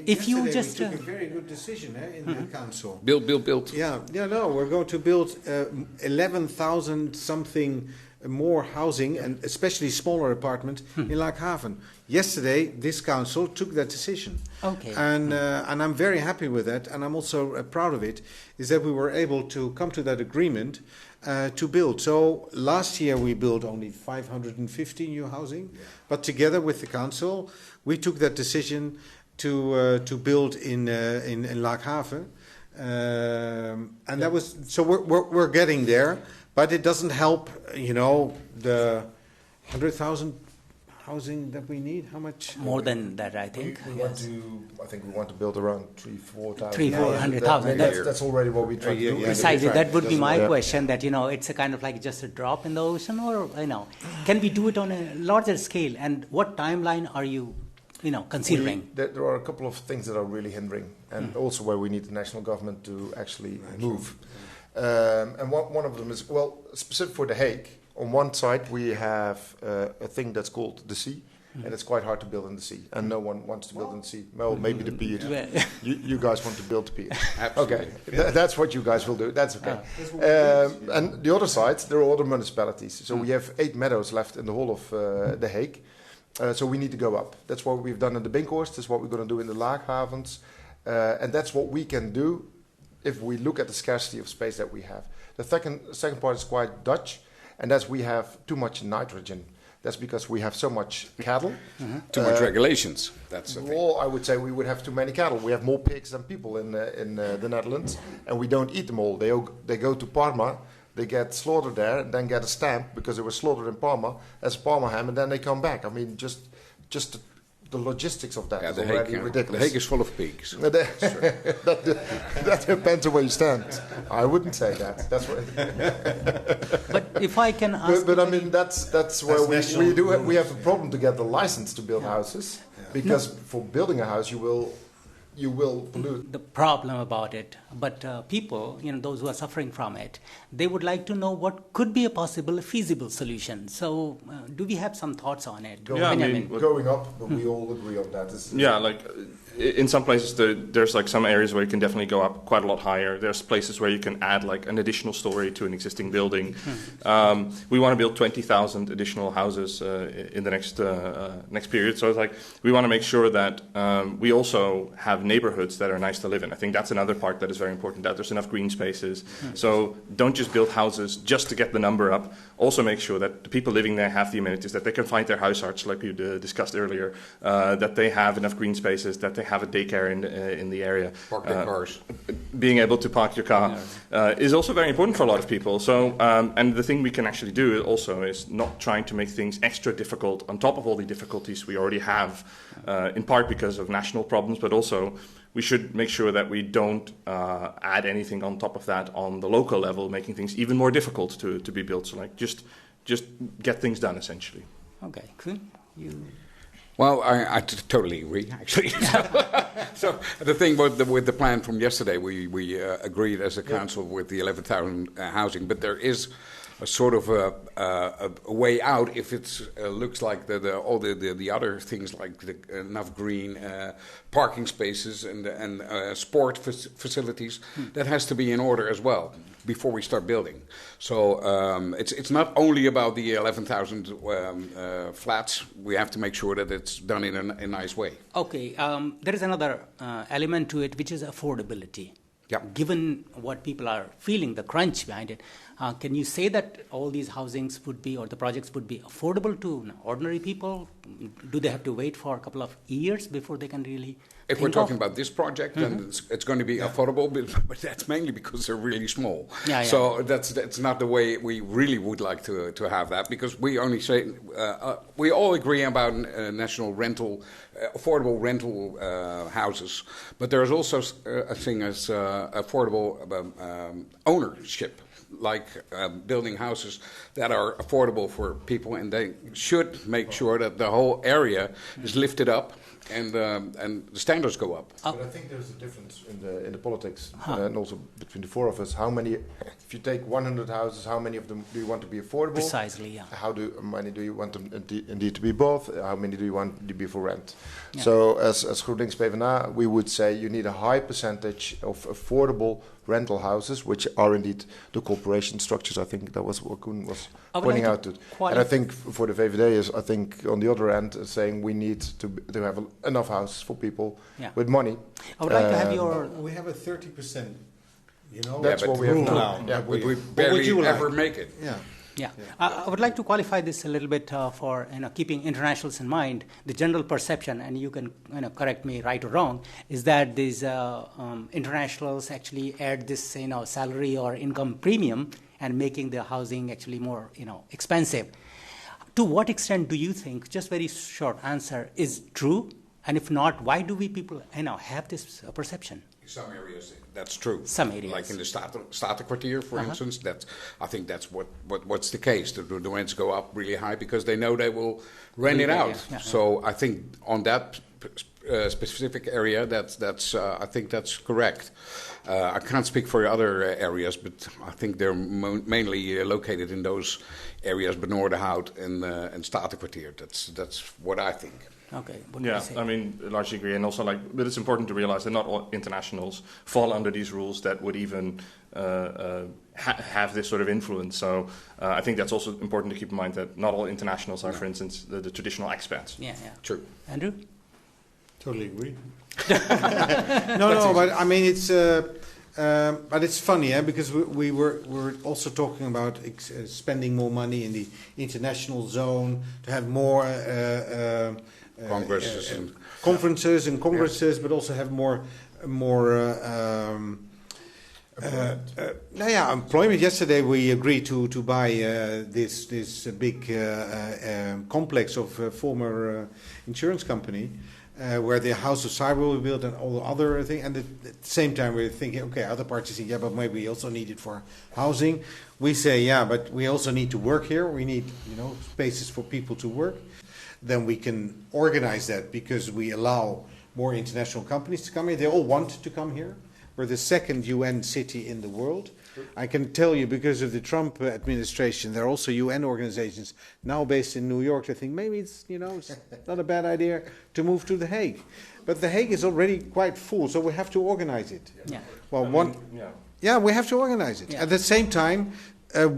if you just... we took a very good decision in the council. Build. We're going to build 11,000 something more housing, and especially smaller apartments in Laaghaven. Yesterday, this council took that decision. Okay. And I'm very happy with that, and I'm also proud of it, is that we were able to come to that agreement to build. So last year we built only 550 new housing, but together with the council, we took that decision to build in Laaghaven, and that was so we're getting there, but it doesn't help. The 100,000 housing that we need. How much? More than that, I think. We want to build around 300,000-400,000. 300,000-400,000. That's already what we try to do. Precisely, that would be my question. That it's a kind of like just a drop in the ocean, or can we do it on a larger scale? And what timeline are you, considering? There are a couple of things that are really hindering, and also where we need the national government to actually move. And one of them is specific for The Hague. On one side, we have a thing that's called the sea, and it's quite hard to build in the sea, and no one wants to build in the sea. Well, maybe the pier. You guys want to build the pier. Okay, that's what you guys will do. That's okay. And the other side, there are other municipalities. So we have 8 meadows left in the whole of The Hague. So we need to go up. That's what we've done in the Binkhorst. That's what we're going to do in the Laaghavens. And that's what we can do if we look at the scarcity of space that we have. The second part is quite Dutch. And that's we have too much nitrogen. That's because we have so much cattle. Too much regulations. That's the thing. Well, I would say we would have too many cattle. We have more pigs than people in the Netherlands, and we don't eat them all. They go to Parma, they get slaughtered there, and then get a stamp because they were slaughtered in Parma as Parma ham, and then they come back. I mean, just the logistics of that is already ridiculous. The Hague is full of pigs. That depends on where you stand. I wouldn't say that. That's what. But if I can ask, but I mean that's where we have a problem to get the license to build houses, because for building a house you will you will pollute. The problem about it, but people, those who are suffering from it, they would like to know what could be a possible feasible solution. So do we have some thoughts on it? Going up, but we all agree on that. In some places there's like some areas where you can definitely go up quite a lot higher. There's places where you can add like an additional story to an existing building. We want to build 20,000 additional houses in the next period. So it's like we want to make sure that we also have neighborhoods that are nice to live in. I think that's another part that is very important, that there's enough green spaces. So don't just build houses just to get the number up. Also make sure that the people living there have the amenities, that they can find their house arts like you discussed earlier, that they have enough green spaces, that they have a daycare in the area. Park their cars. Being able to park your car is also very important for a lot of people. So, and the thing we can actually do also is not trying to make things extra difficult on top of all the difficulties we already have, in part because of national problems, but also we should make sure that we don't add anything on top of that on the local level, making things even more difficult to be built. So like just get things done, essentially. Okay, cool. Well, I totally agree, actually. So the thing with the plan from yesterday, we agreed as a council with the 11,000 housing, but there is a sort of a way out if it looks like all the other things like enough green parking spaces and sport facilities. That has to be in order as well before we start building. So it's not only about the 11,000 flats. We have to make sure that it's done in a nice way. Okay, there is another element to it, which is affordability. Yeah. Given what people are feeling, the crunch behind it, can you say that all these housings would be, or the projects would be affordable to ordinary people? Do they have to wait for a couple of years before they can really? If we're talking about this project, then it's going to be affordable, but that's mainly because they're really small. So that's not the way we really would like to have that, because we only say we all agree about national rental, affordable rental houses, but there's also a thing as affordable ownership. Like building houses that are affordable for people, and they should make sure that the whole area is lifted up and the standards go up. But I think there's a difference in the politics and also between the four of us. How many, if you take 100 houses, how many of them do you want to be affordable? Precisely, yeah. How many do you want them indeed to be both? How many do you want to be for rent? Yeah. So as GroenLinks PvdA, we would say you need a high percentage of affordable rental houses, which are indeed the corporation structures. I think that was what Koen was pointing out to. And I think for the VVD is, I think on the other end, saying we need to have enough houses for people with money. I would like to have your... We have a 30%, that's what we have now. Yeah, we barely ever make it. Yeah. I would like to qualify this a little bit for keeping internationals in mind. The general perception, and you can correct me right or wrong, is that these internationals actually add this salary or income premium and making the housing actually more expensive. To what extent do you think, just very short answer, is true? And if not, why do we people have this perception? Some areas that's true. Some areas, like in the Statenkwartier, for instance, I think that's what's the case. The rents go up really high because they know they will rent it out. So I think on that specific area, I think that's correct. I can't speak for other areas, but I think they're mainly located in those areas, Benoordenhout and Statenkwartier. That's what I think. Okay. I mean, largely agree, and also but it's important to realize that not all internationals fall under these rules that would even have this sort of influence. So I think that's also important to keep in mind that not all internationals are, for instance, the traditional expats. Yeah. True. Andrew? Totally agree. No, but I mean but it's funny, because we were also talking about spending more money in the international zone to have more. Congresses and conferences and congresses, but also have more employment. Yesterday we agreed to buy this big complex of former insurance company, where the House of Cyber will be built and all the other things. And at the same time we're thinking, okay, other parties think, but maybe we also need it for housing. We say, but we also need to work here. We need spaces for people to work. Then we can organize that because we allow more international companies to come here. They all want to come here. We're the second UN city in the world. I can tell you, because of the Trump administration, there are also UN organizations now based in New York. I think maybe it's not a bad idea to move to The Hague. But The Hague is already quite full, so we have to organize it. Yeah. Well, we have to organize it. Yeah. At the same time,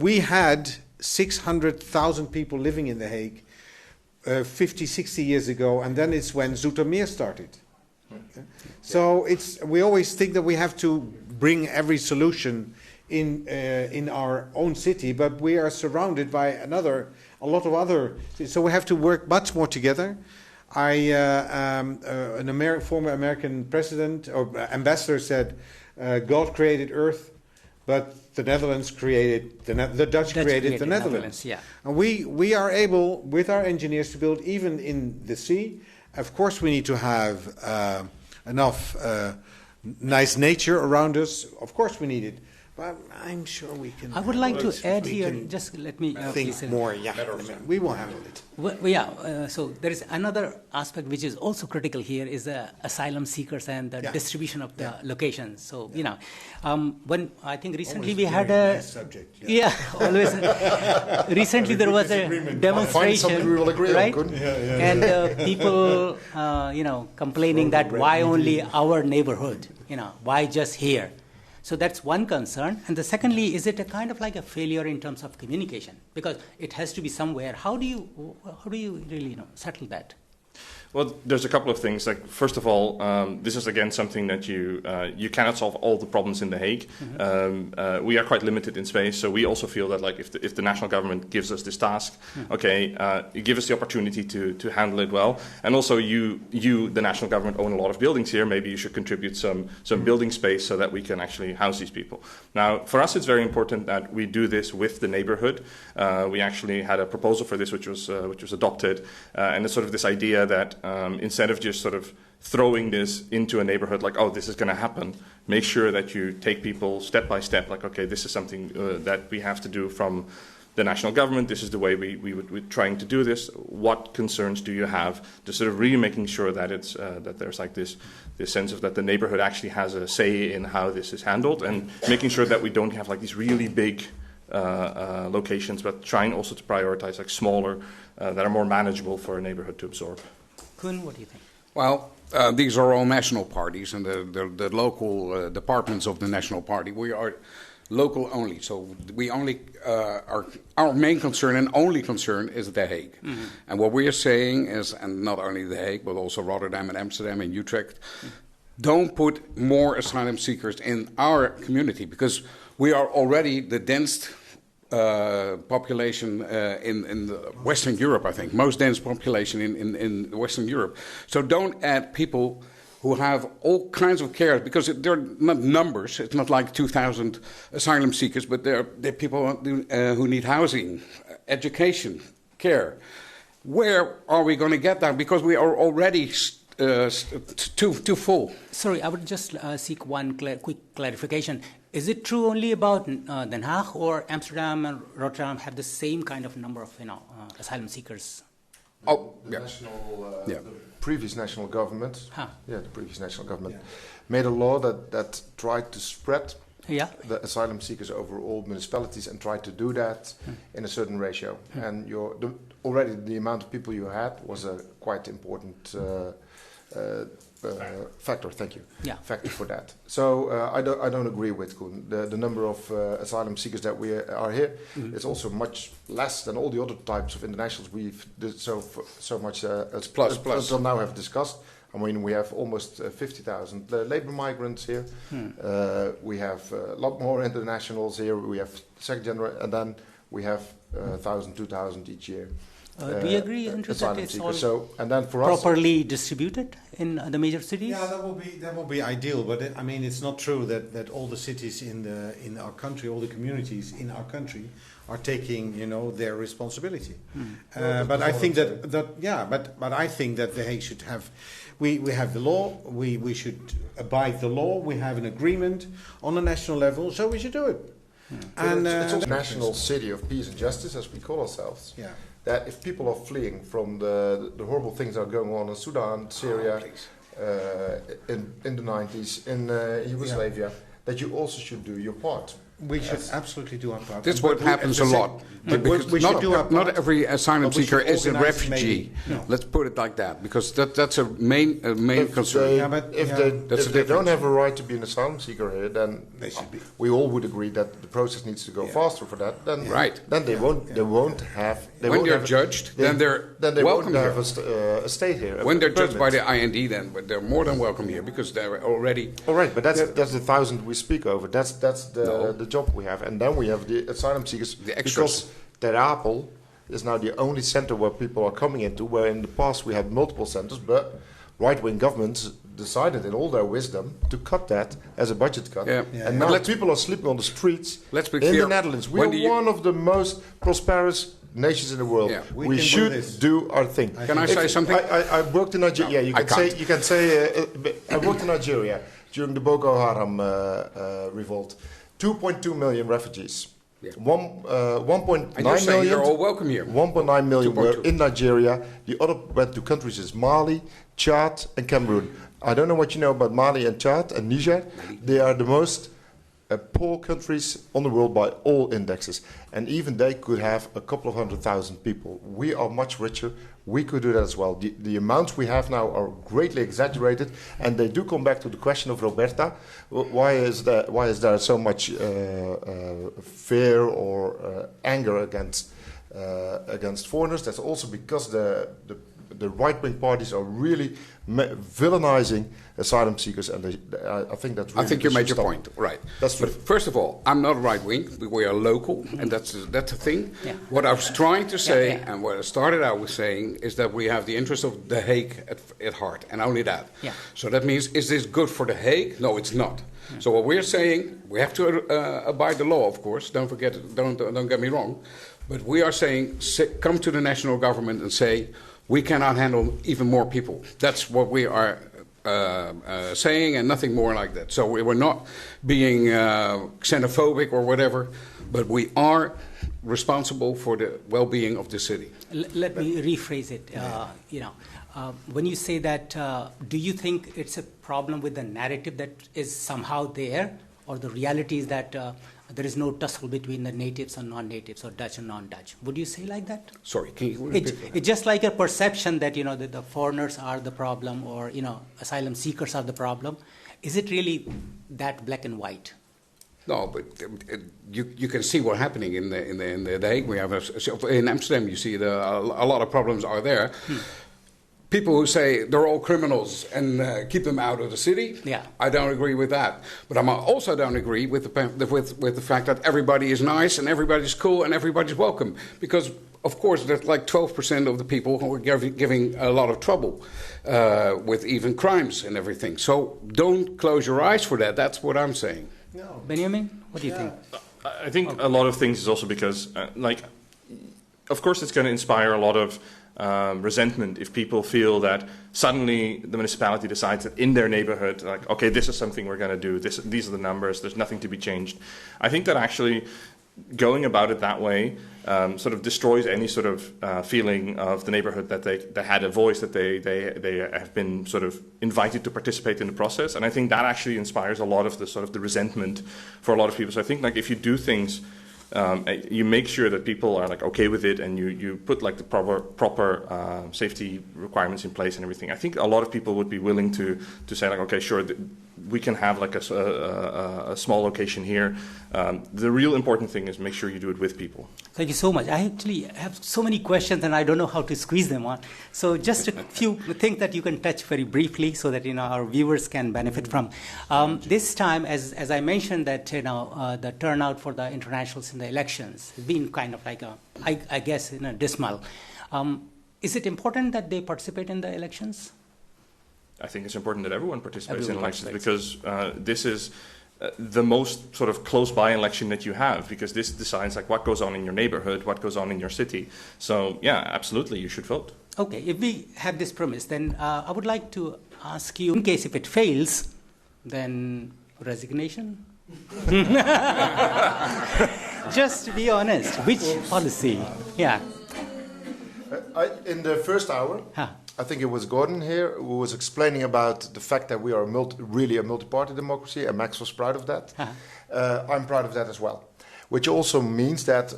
we had 600,000 people living in The Hague 50, 60 years ago, and then it's when Zoetermeer started. Okay? So we always think that we have to bring every solution in our own city, but we are surrounded by a lot of other. So we have to work much more together. Former American president or ambassador said, "God created Earth, but the Netherlands created the Dutch created the Netherlands." Yeah. And we are able, with our engineers, to build even in the sea. Of course, we need to have enough nice nature around us. Of course, we need it. But I'm sure we can. I would like to add here, just let me think please, more. Yeah, we will handle it. Well, so there is another aspect which is also critical here is the asylum seekers and the distribution of the locations. So when I think recently we had a subject. Always. Recently there was a demonstration, we will agree right? on, And people, complaining that why only our neighborhood, why just here? So that's one concern. And the secondly, is it a kind of like a failure in terms of communication? Because it has to be somewhere. How do you really settle that? Well, there's a couple of things. Like, first of all, this is again something that you cannot solve all the problems in The Hague. Mm-hmm. We are quite limited in space, so we also feel that if the national government gives us this task, you give us the opportunity to handle it well. And also, you, the national government, own a lot of buildings here. Maybe you should contribute some building space so that we can actually house these people. Now, for us, it's very important that we do this with the neighborhood. We actually had a proposal for this, which was adopted, and it's sort of this idea that instead of just sort of throwing this into a neighborhood like, oh, this is going to happen, make sure that you take people step by step, like, okay, this is something that we have to do from the national government, this is the way we're trying to do this, what concerns do you have, to sort of really making sure that it's that there's like this sense of that the neighborhood actually has a say in how this is handled, and making sure that we don't have like these really big locations, but trying also to prioritize like smaller that are more manageable for a neighborhood to absorb. Kun, what do you think? Well, these are all national parties, and the local departments of the national party. We are local only, so we only our main concern and only concern is The Hague. Mm-hmm. And what we are saying is, and not only The Hague, but also Rotterdam and Amsterdam and Utrecht, don't put more asylum seekers in our community, because we are already the dense population in Western Europe, I think. Most dense population in Western Europe. So don't add people who have all kinds of care, because they're not numbers. It's not like 2,000 asylum seekers, but they're people who need housing, education, care. Where are we going to get that? Because we are already too full. Sorry, I would just seek one quick clarification. Is it true only about Den Haag, or Amsterdam and Rotterdam have the same kind of number of asylum seekers? Oh, the previous national government, made a law that tried to spread the asylum seekers over all municipalities, and tried to do that in a certain ratio. And already the amount of people you had was a quite important factor. Thank you. Yeah. Factor for that. So I don't agree with Koen. The number of asylum seekers that we are here is also much less than all the other types of internationals we've so much as plus until now have discussed. I mean, we have almost 50,000 labor migrants here. We have a lot more internationals here. We have second generation, and then we have 1,000, 2,000 each year. Do you agree, Andrew, that it's all and then for properly distributed in the major cities? Yeah, that will be ideal. But I mean, it's not true that all the cities in our country, all the communities in our country, are taking their responsibility. But I think but I think that The Hague should have. We have the law. We should abide the law. We have an agreement on a national level, so we should do it. And it's also a national city of peace and justice, as we call ourselves. Yeah. That if people are fleeing from the horrible things that are going on in Sudan, Syria, in the 90s in Yugoslavia, that you also should do your part. We should absolutely do our part. That's what happens a lot. Because not every asylum seeker is a refugee. No. Let's put it like that, because that's a main concern. If they don't have a right to be an asylum seeker here, then we all would agree that the process needs to go faster for that. Then they won't have. When they're judged, then they're welcome here. Have a state here. When they're judged by the IND, then they're more than welcome here because they're already. All right, but that's the 1,000 we speak over. That's the job we have, and then we have the asylum seekers. The extras. Because Ter Apel is now the only center where people are coming into, where in the past we had multiple centers, but right-wing governments decided in all their wisdom to cut that as a budget cut. And now people are sleeping on the streets in the Netherlands. We are one of the most prosperous nations in the world. We should do our thing. Can I say something? I worked in Nigeria. You can say I worked in Nigeria during the Boko Haram revolt. 2.2 million refugees. 1.9 million. They're all welcome here. 1.9 million were in Nigeria. The other went to countries as Mali, Chad, and Cameroon. I don't know what you know about Mali and Chad and Niger. They are the most poor countries on the world by all indexes. And even they could have a couple of 100,000 people. We are much richer. We could do that as well. The amounts we have now are greatly exaggerated, and they do come back to the question of Roberta. Why is there so much fear or anger against foreigners? That's also because the right-wing parties are really villainizing asylum seekers, and I think that's really. I think you made your point, right? That's true. But first of all, I'm not right-wing. We are local, and that's the thing. Yeah. What I was trying to say, and what I started out with saying, is that we have the interest of The Hague at heart, and only that. Yeah. So that means, is this good for The Hague? No, it's not. Yeah. So what we're saying, we have to abide the law, of course. Don't forget. Don't get me wrong. But we are saying, come to the national government and say, we cannot handle even more people. That's what we are saying, and nothing more like that. So we were not being xenophobic or whatever, but we are responsible for the well-being of the city. Let me rephrase it. When you say that, do you think it's a problem with the narrative that is somehow there, or the reality is that there is no tussle between the natives and non-natives, or Dutch and non-Dutch? Would you say like that? Sorry, can you repeat that? It's just like a perception that that the foreigners are the problem, or asylum seekers are the problem. Is it really that black and white? No, but you can see what's happening in the Hague. We have in Amsterdam. You see a lot of problems are there. People who say they're all criminals and keep them out of the city, I don't agree with that. But I also don't agree with the fact that everybody is nice and everybody's cool and everybody's welcome. Because, of course, there's like 12% of the people who are giving a lot of trouble with even crimes and everything. So don't close your eyes for that. That's what I'm saying. No. Benjamin, what do you think? I think a lot of things is also because, of course, it's going to inspire a lot of resentment if people feel that suddenly the municipality decides that in their neighborhood, like, okay, this is something we're going to do, these are the numbers, there's nothing to be changed. I think that actually going about it that way sort of destroys any sort of feeling of the neighborhood that they had a voice, that they have been sort of invited to participate in the process. And I think that actually inspires a lot of the sort of the resentment for a lot of people. So I think like if you do things, you make sure that people are like okay with it, and you put like the proper safety requirements in place and everything. I think a lot of people would be willing to say like, okay, sure, we can have like a small location here. The real important thing is make sure you do it with people. Thank you so much. I actually have so many questions and I don't know how to squeeze them on. So just a few things that you can touch very briefly so that our viewers can benefit from. This time, as I mentioned, that the turnout for the internationals in the elections has been kind of like I guess dismal. Is it important that they participate in the elections? I think it's important that everyone participates in elections because this is the most sort of close-by election that you have, because this decides like what goes on in your neighborhood, what goes on in your city. So yeah, absolutely, you should vote. Okay, if we have this premise, then I would like to ask you, in case if it fails, then resignation? Just to be honest, which policy? Yeah. In the first hour, I think it was Gordon here who was explaining about the fact that we are really a multi-party democracy, and Max was proud of that. I'm proud of that as well. Which also means that,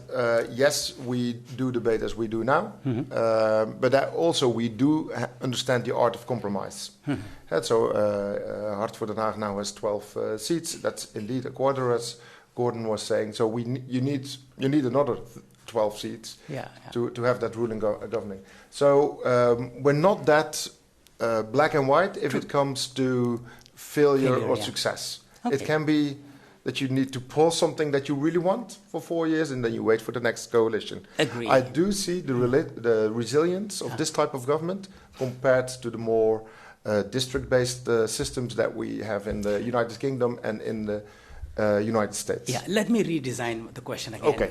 yes, we do debate as we do now, but that also we do understand the art of compromise. So Hart voor Den Haag now has 12 seats. That's indeed a quarter, as Gordon was saying. So you need another 12 seats to have that ruling governing. So we're not that black and white if it comes to failure or success. Okay. It can be that you need to pause something that you really want for 4 years and then you wait for the next coalition. Agreed. I do see the resilience of this type of government compared to the more district-based systems that we have in the United Kingdom and in the United States. Yeah, let me redesign the question again. Okay.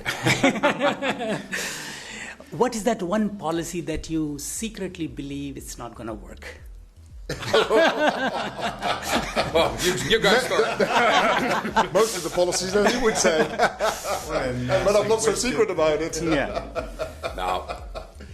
What is that one policy that you secretly believe it's not going to work? Well, you guys start. Most of the policies that he would say. But I'm not so secret about it. Yeah. Now,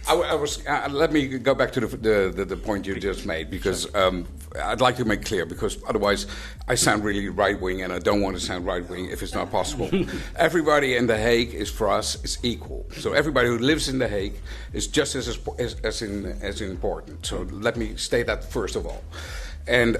I was. Let me go back to the point you just made, because I'd like to make clear, because otherwise I sound really right-wing, and I don't want to sound right-wing if it's not possible. Everybody in The Hague is, for us, is equal. So everybody who lives in The Hague is just as important. So let me state that first of all. And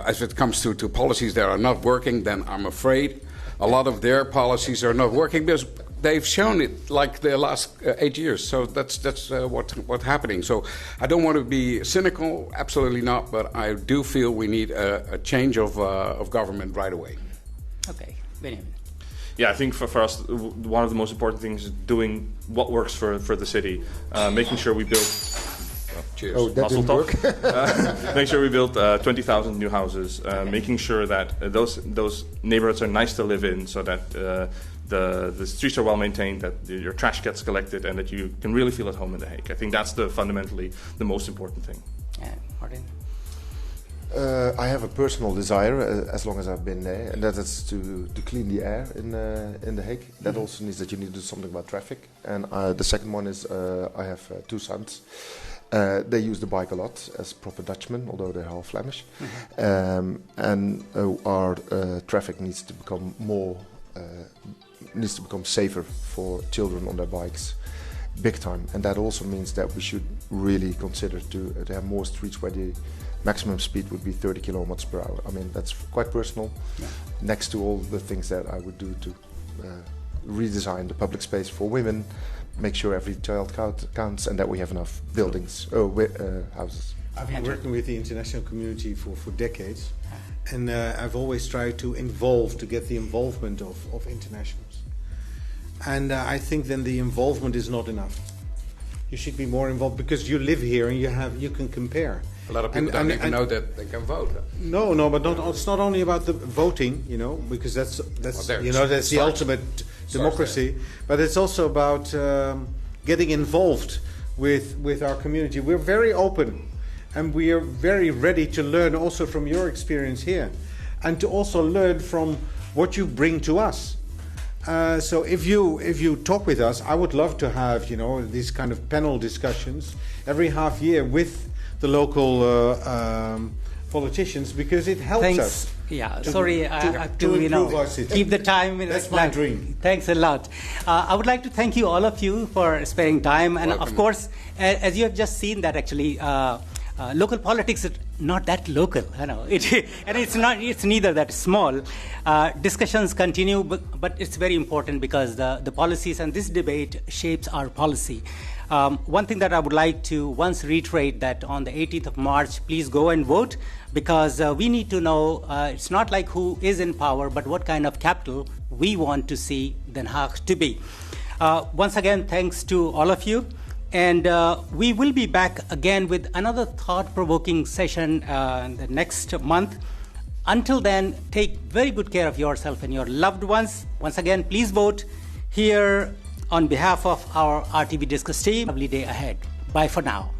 as it comes to policies that are not working, then I'm afraid a lot of their policies are not working because they've shown it like the last 8 years. So that's what's happening. So I don't want to be cynical, absolutely not, but I do feel we need a change of government right away. Okay, Benjamin. Yeah, I think for us, one of the most important things is doing what works for the city, making sure we build... Cheers. Oh, that didn't work. Make sure we build 20,000 new houses, making sure that those neighborhoods are nice to live in, so that the streets are well maintained, that your trash gets collected, and that you can really feel at home in The Hague. I think that's fundamentally the most important thing. Martin? I have a personal desire, as long as I've been there, and that is to clean the air in The Hague. That also means that you need to do something about traffic. And the second one is I have 2 sons. They use the bike a lot, as proper Dutchmen, although they're half Flemish. And our traffic needs to become safer for children on their bikes, big time. And that also means that we should really consider to have more streets where the maximum speed would be 30 kilometers per hour. I mean, that's quite personal, next to all the things that I would do to redesign the public space for women, make sure every child counts, and that we have enough buildings, houses. I've been working with the international community for decades, and I've always tried to get the involvement of internationals. And I think then the involvement is not enough. You should be more involved because you live here and you can compare. A lot of people don't even know that they can vote. No, but it's not only about the voting, because that's the ultimate democracy. But it's also about getting involved with our community. We're very open, and we are very ready to learn also from your experience here, and to also learn from what you bring to us. So if you talk with us, I would love to have these kind of panel discussions every half year with the local politicians, because it helps us. Yeah, sorry, I have to keep the time. That's my dream. Thanks a lot. I would like to thank you, all of you, for sparing time. And of course, as you have just seen that actually, local politics is not that local, and it's neither that small. Discussions continue, but it's very important because the policies and this debate shapes our policy. One thing that I would like to once reiterate, that on the 18th of March, please go and vote, because we need to know, it's not like who is in power, but what kind of capital we want to see Den Haag to be. Once again, thanks to all of you. And we will be back again with another thought-provoking session the next month. Until then, take very good care of yourself and your loved ones. Once again, please vote here on behalf of our RTV Discuss team. Lovely day ahead. Bye for now.